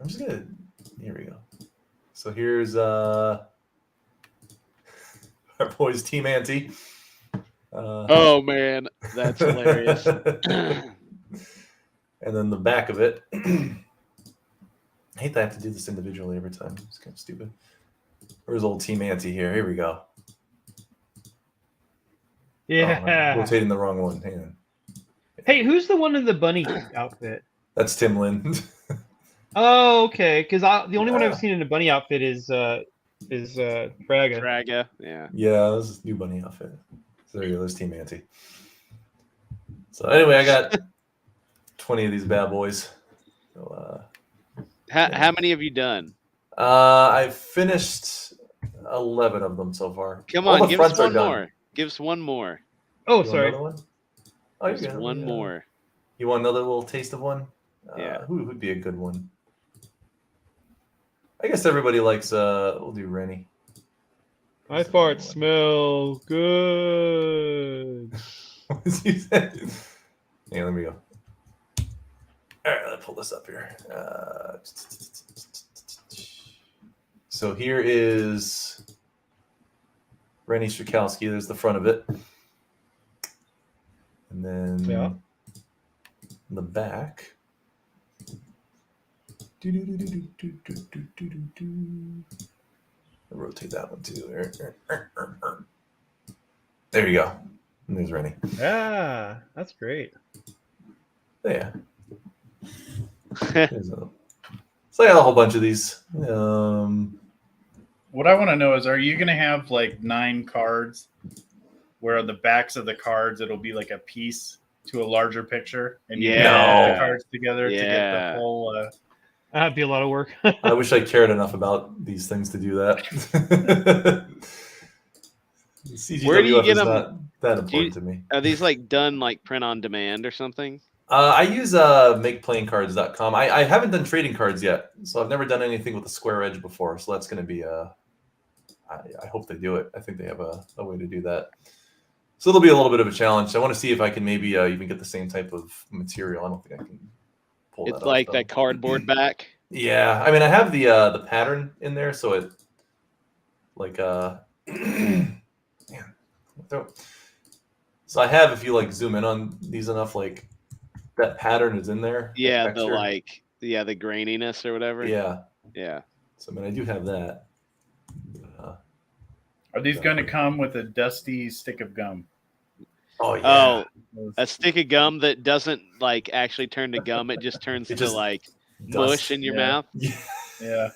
I'm just gonna. Here we go. So here's our boys Team Anti. Oh man, that's hilarious. And then the back of it. I hate that I have to do this individually every time. It's kind of stupid. Where's old Team Anti here? Here we go. Oh, I'm Yeah. rotating the wrong one. Hang on. Hey, who's the one in the bunny outfit? That's Tim Lin. Oh, okay. Because the only one Yeah. I've seen in a bunny outfit is Fraga. Fraga, yeah. Yeah, this is new bunny outfit. So there you go. There's Team Anti. So anyway, I got 20 of these bad boys. So, How many have you done? I've finished 11 of them so far. Come All on, the give us fronts are one done. more. Give us one more. Oh, You want sorry. another one? Oh, you Just got it. one Yeah. more. You want another little taste of one? Yeah. Who would be a good one? I guess everybody likes. We'll do Rennie. My farts smell good. What does he say? Yeah, let me go. All right, let's pull this up here. So here is Rennie Strakowski. There's the front of it. And then Yeah. the back. I'll rotate that one too. There you go. And there's Rennie. Yeah, that's great. Yeah. So I got a whole bunch of these. What I want to know is, are you going to have like 9 cards where the backs of the cards, it'll be like a piece to a larger picture and you Yeah. put the No. cards together to get Yeah. the full, That'd be a lot of work. I wish I cared enough about these things to do that. CGWF Where do you get is them? not that important to me. Are these like done like print on demand or something? I use makeplayingcards.com. I haven't done trading cards yet, so I've never done anything with a square edge before. So that's going to be I hope they do it. I think they have a way to do that. So it'll be a little bit of a challenge. I want to see if I can maybe even get the same type of material. I don't think I can pull that It's off, like though. that cardboard back. Yeah, I mean, I have the pattern in there, so it like man, so I have, if you like zoom in on these enough, like that pattern is in there. that Yeah, the texture. the graininess or whatever. Yeah, Yeah. so I mean, I do have that. are these going to come with a dusty stick of gum? Oh yeah, Oh, a stick of gum that doesn't like actually turn to gum. It just turns It to just like Dust. mush in your Yeah. mouth. Yeah.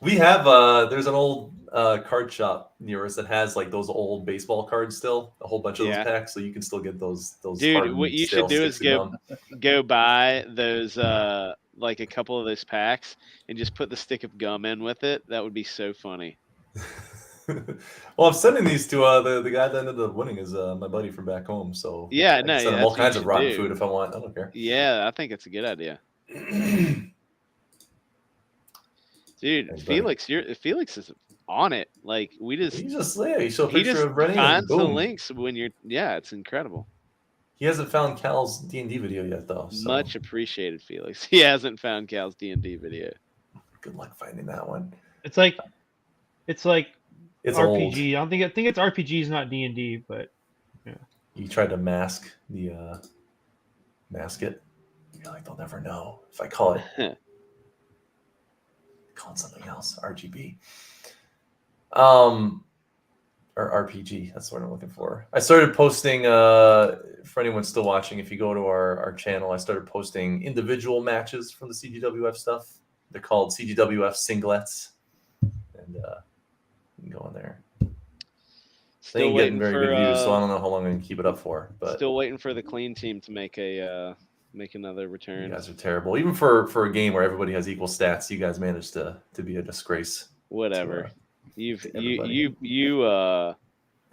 We have there's an old card shop near us that has like those old baseball cards still, a whole bunch of Yeah. those packs, so you can still get those Dude, hardened what you stale should do is sticks of go buy those like a couple of those packs and just put the stick of gum in with it. That would be so funny. gum. Well, I'm sending these to the guy that ended up winning is my buddy from back home, so Yeah, I can no, send yeah, him that's all what you kinds of should rotten do. food if I want. I don't care. Yeah, I think it's a good idea. Dude, Thanks, buddy. Felix is on it. Like we You just just you show a he picture just of Rennie and finds the boom. links when you're it's incredible. He hasn't found Cal's D&D video yet, though. So Much appreciated, Felix. He hasn't found Cal's D&D video. good luck finding that one. It's like It's RPG. old. I think it's RPGs, not D&D, but You tried to mask it. You're like, they'll never know if I call it something else. RGB. Or RPG. That's what I'm looking for. I started posting. For anyone still watching, if you go to our channel, I started posting individual matches from the CGWF stuff. They're called CGWF singlets, and you can go in there. They Still ain't getting waiting very for good views, so I don't know how long I can keep it up for. But still waiting for the clean team to make another you return. guys are terrible. Even for a game where everybody has equal stats, you guys managed to be a disgrace. Whatever. to You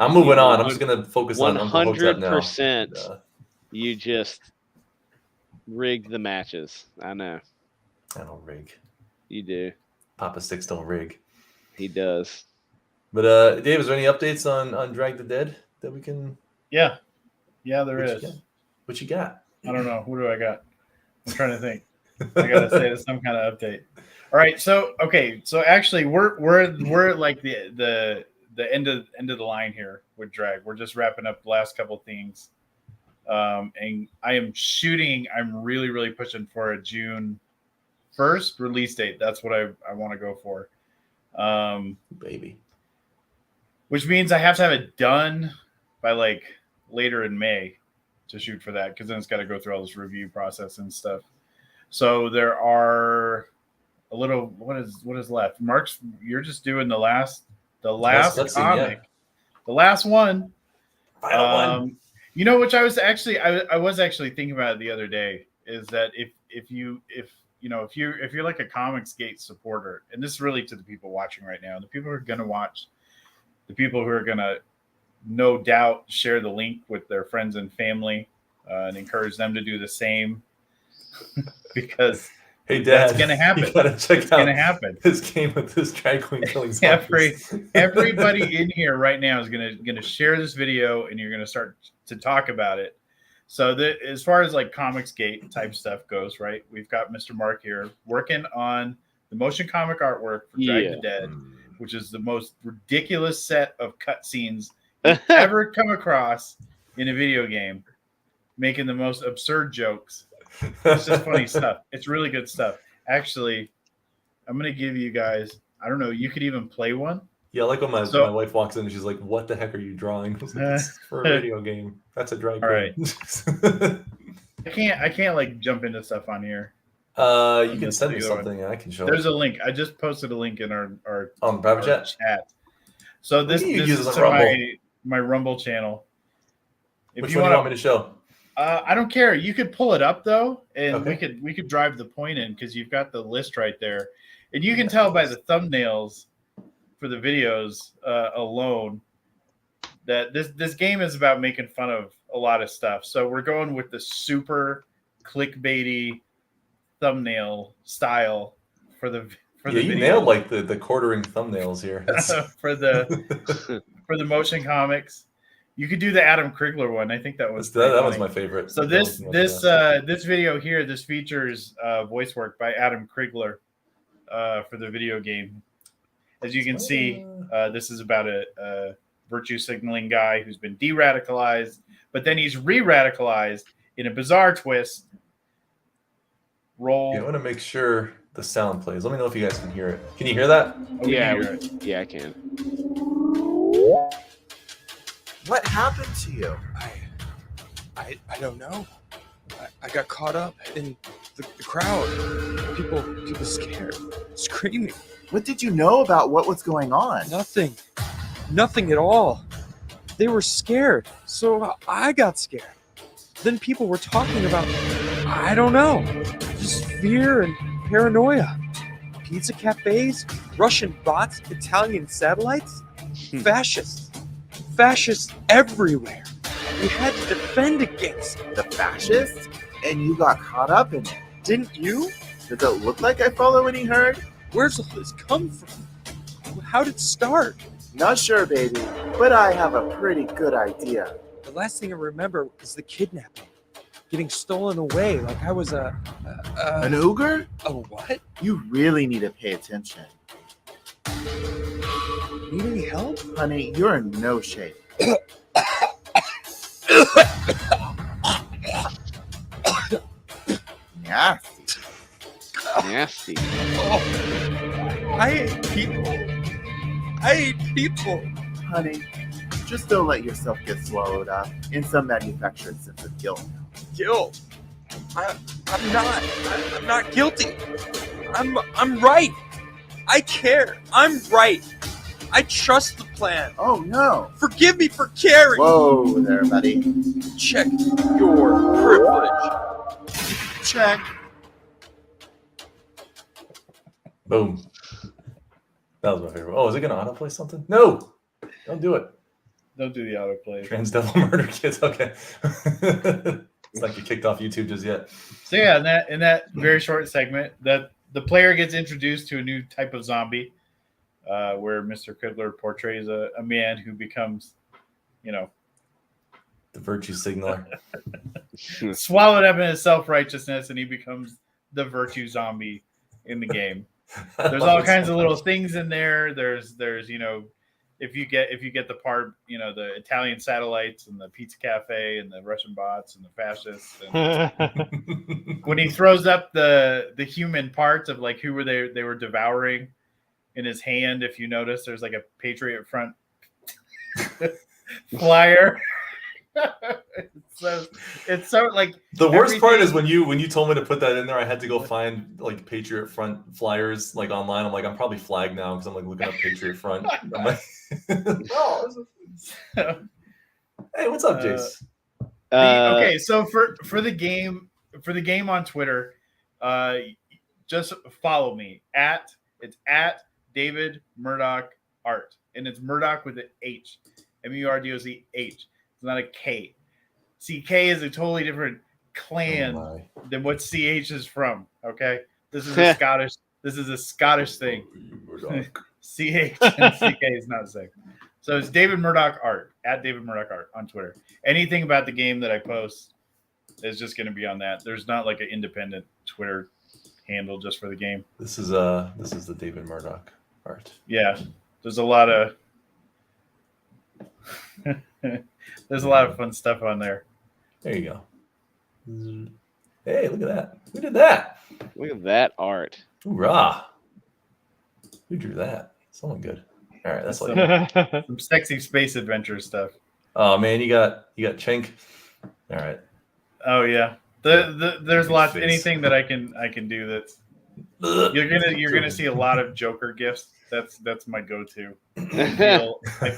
I'm moving on. I'm just gonna focus on 100%. now. You just rigged the matches. I know I don't rig. you do. Papa Six don't rig. He does. But Dave, is there any updates on Drag the Dead that we can? Yeah, there What you is. got? What you got? I don't know. What do I got? I'm trying to think. I gotta say it's some kind of update. All right. So actually we're like the end of the line here with drag. We're just wrapping up the last couple things. And I'm really, really pushing for a June 1st release date. That's what I want to go for. Baby. Which means I have to have it done by like later in May to shoot for that, because then it's got to go through all this review process and stuff. So there are a little what is left. Mark's, you're just doing the last cutscene, comic, the last one. Final one. You know, which I was actually thinking about it the other day, is that if you're like a Comicsgate supporter, and this is really to the people watching right now, the people who are going to watch, the people who are going to no doubt share the link with their friends and family, and encourage them to do the same, because Hey, Dad, that's going to happen. You gotta check It's out going to happen. this game with this drag queen killing zombies. Everybody in here right now is gonna share this video, and you're gonna start to talk about it. So as far as like Comicsgate type stuff goes, right? We've got Mr. Mark here working on the motion comic artwork for Drag the Dead, which is the most ridiculous set of cutscenes you've ever come across in a video game, making the most absurd jokes. It's just funny stuff. It's really good stuff. Actually, I'm going to give you guys, I don't know, you could even play one. Yeah, like when my wife walks in and she's like, "What the heck are you drawing?" I was like, "This is for a video game. That's a drag All queen." I can't like jump into stuff on here. You can send me something and I can show There's it. a link. I just posted a link in our On private chat? So this use is it on to Rumble. my Rumble channel. If Which you one do you want want me to show? I don't care. You could pull it up though, and Okay. we could drive the point in, because you've got the list right there, and you can tell by the thumbnails for the videos alone that this game is about making fun of a lot of stuff. So we're going with the super clickbaity thumbnail style for the You video. nailed like the quartering thumbnails here. for the motion comics. You could do the Adam Krigler one. I think that was that was my favorite. So this video here, this features voice work by Adam Krigler for the video game. As you can see, this is about a virtue signaling guy who's been de-radicalized, but then he's re-radicalized in a bizarre twist. Roll. Yeah, I want to make sure the sound plays. Let me know if you guys can hear it. Can you hear that? Oh, we can hear it. Yeah, I can. What happened to you? I don't know. I got caught up in the crowd. People scared, screaming. What did you know about what was going on? Nothing at all. They were scared, so I got scared. Then people were talking about, I don't know, just fear and paranoia. Pizza cafes, Russian bots, Italian satellites, fascists everywhere. We had to defend against The fascists? And you got caught up in it. Didn't you? Does it look like I follow any herd? Where's all this come from? How did it start? Not sure, baby, but I have a pretty good idea. The last thing I remember is the kidnapping, getting stolen away like I was An ogre? a what? You really need to pay attention. Need any help? Honey, you're in no shape. Nasty. Nasty. I hate people. I hate people. Honey, just don't let yourself get swallowed up in some manufactured sense of guilt. Guilt. I'm not guilty. I'm right. I care. I'm right. I trust the plan. Oh no. Forgive me for caring. Whoa there, buddy. Check your privilege. Check. Boom. That was my favorite. Oh, is it going to autoplay something? No. Don't do it. Don't do the autoplay. Trans Devil Murder Kids. Okay. It's like you kicked off YouTube just yet. So yeah, in that very short segment, that the player gets introduced to a new type of zombie, where Mr. Kudler portrays a man who becomes, The virtue signaler. swallowed up in his self-righteousness, and he becomes the virtue zombie in the game. There's all kinds of little things in there. There's if you get the part, the Italian satellites and the pizza cafe and the Russian bots and the fascists. And when he throws up the human parts of like who were they were devouring in his hand, if you notice, there's like a Patriot Front flyer. It's so like the worst part is when you told me to put that in there, I had to go find like Patriot Front flyers like online. I'm like, I'm probably flagged now because I'm like looking up Patriot Front. I'm like, hey, what's up, Jace? Okay, so for the game on Twitter, just follow me it's at David Murdoch Art, and it's Murdoch with an H, MURDOCH. It's not a K. See, K is a totally different clan than what CH is from. Okay, this is a Scottish thing. CH and CK is not the same. So it's David Murdoch Art, at David Murdoch Art on Twitter. Anything about the game that I post is just going to be on that. There's not like an independent Twitter handle just for the game. This is the David Murdoch Art. Yeah, there's a lot of there's a lot of fun stuff on there. There you go. Hey, look at that. Who did that? Look at that art. Hoorah. Who drew that? Someone good. All right, that's like Some sexy space adventure stuff. Oh man, you got Chenk. All right. Oh yeah. There's lots of anything that I can do that's you're gonna see a lot of Joker gifts. That's my go-to. I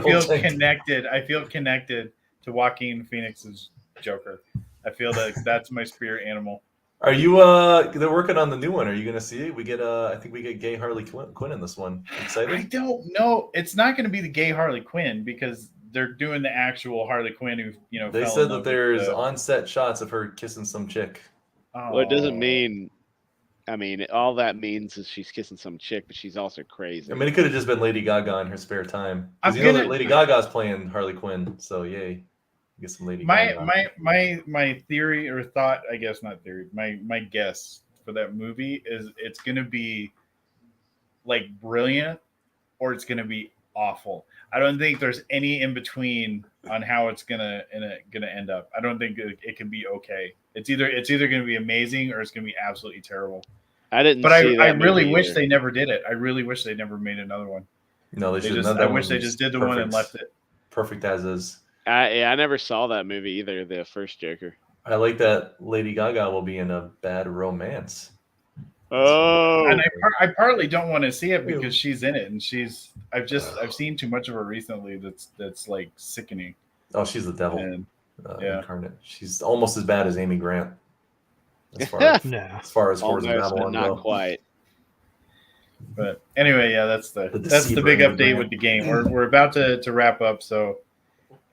feel connected. I feel connected to Joaquin Phoenix's Joker. I feel that that's my spirit animal. Are you they're working on the new one. Are you gonna see it? We get I think we get gay Harley Quinn in this one. Excited? I don't know. It's not gonna be the gay Harley Quinn because they're doing the actual Harley Quinn who, they fell said in that love there's with on-set shots of her kissing some chick. Well, it doesn't mean. I mean, all that means is she's kissing some chick, but she's also crazy. I mean, it could have just been Lady Gaga in her spare time. I'm You know that gonna- Lady Gaga's playing Harley Quinn, so yay. Get some Lady Gaga. My theory or thought, I guess not theory, my guess for that movie is it's gonna be like brilliant or it's gonna be awful. I don't think there's any in between on how it's gonna end up. I don't think it can be okay. It's either gonna be amazing or it's gonna be absolutely terrible. I didn't. But see I that really movie wish either. they never did it. I really wish they never made another one. No, they should. I wish they just did the one and left it. Perfect as is. I never saw that movie either. The first Joker. I like that Lady Gaga will be in a Bad Romance. Oh, And I partly don't want to see it because she's in it, and I've seen too much of her recently. That's like sickening. Oh, she's the devil And yeah. incarnate. She's almost as bad as Amy Grant. As far as, No. as far as Horrors of almost, but Babylon not go. quite. But anyway, yeah, that's the deceiver big in the update brand. with the game. We're about to wrap up, so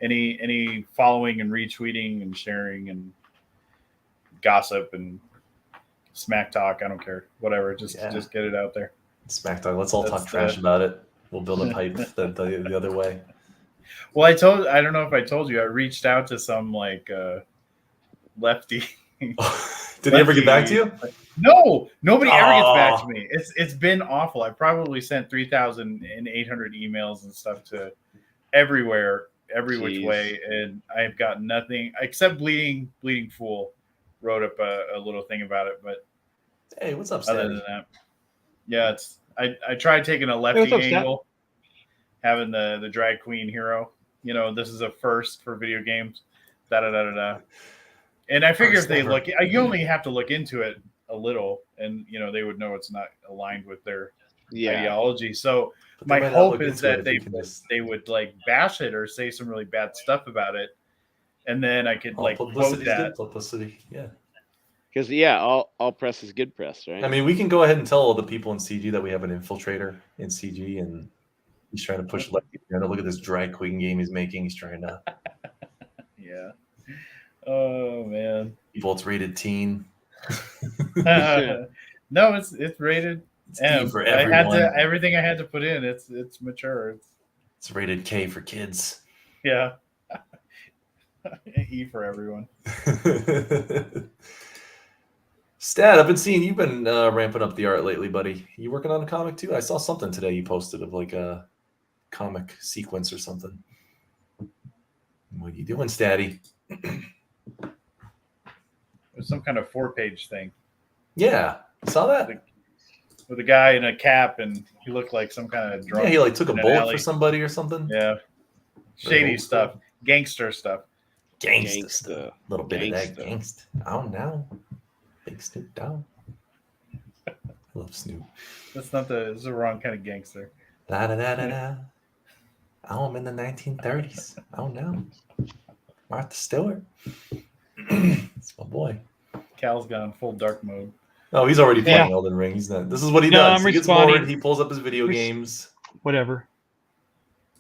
any following and retweeting and sharing and gossip and smack talk, I don't care. Whatever, just get it out there. SmackDown. Let's all That's talk trash about it. We'll build a pipe the other way. Well, I don't know if I told you, I reached out to some like lefty. Did he ever get back to you? No, nobody ever gets back Aw. to me. It's been awful. I probably sent 3,800 emails and stuff to everywhere, every which Jeez. way, and I've got nothing except Bleeding Fool wrote up a little thing about it. But Hey, what's up, other Stan? than that, yeah, it's I tried taking a what's lefty up, Stan? angle, having the drag queen hero. You know, this is a first for video games. Da da da da da. And I figure First if they ever. look, you only have to look into it a little, and you know they would know it's not aligned with their Yeah. ideology. So But they my might not hope look is into it that if they you can just- they would like bash it or say some really bad stuff about it, and then I could all like quote publicity is that. good publicity. Yeah. Because all press is good press, right? I mean, we can go ahead and tell all the people in CG that we have an infiltrator in CG, and he's trying to push lefty. Look at this drag queen game he's making. He's trying to. Yeah. Oh man. People, it's rated teen. No, it's rated It's M. E for I had everyone. to everything I had to put in. It's mature. It's rated K for kids. Yeah. E for everyone. Stat, I've been seeing you've been ramping up the art lately, buddy. You working on a comic too? I saw something today you posted of like a comic sequence or something. What are you doing, Statty? It was some kind of 4-page thing Yeah, saw that. with a guy in a cap, and he looked like some kind of drunk. Yeah, he like took a in an bullet alley. for somebody or something. Yeah. Very Shady old stuff. school. Gangster stuff. Gangsta Gangsta. stuff. A little bit of that Gangsta. gangsta. Oh no. Big Snoop Dogg. I love Snoop. That's the wrong kind of gangster. La da da da da. Oh, I'm in the 1930s. Oh no. Martha Stewart. It's my boy. Cal's gone full dark mode. Oh, he's already playing Yeah. Elden Ring. He's not. This is what he No, does. I'm He gets responding. bored. He pulls up his video Res- games. Whatever.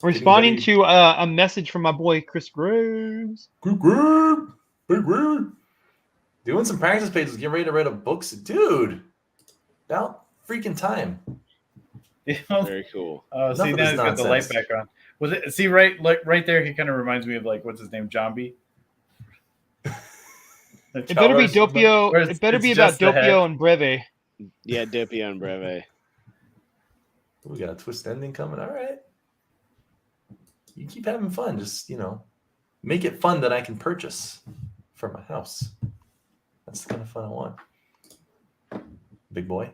Responding ready. to a message from my boy Chris Graves. Big word. Doing some practice pages. Getting ready to write a book. Dude, about freaking time. Very cool. Oh, see, Enough of now this he's got the light nonsense. back on. Was it? See, right there, he kind of reminds me of like what's his name, Zombie. It better be Doppio. Where it's- It better it's be about just the head. Doppio and Breve. Yeah, Doppio and Breve. We got a twist ending coming. All right. You keep having fun. Just, make it fun that I can purchase for my house. That's the kind of fun I want. Big boy.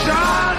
Shut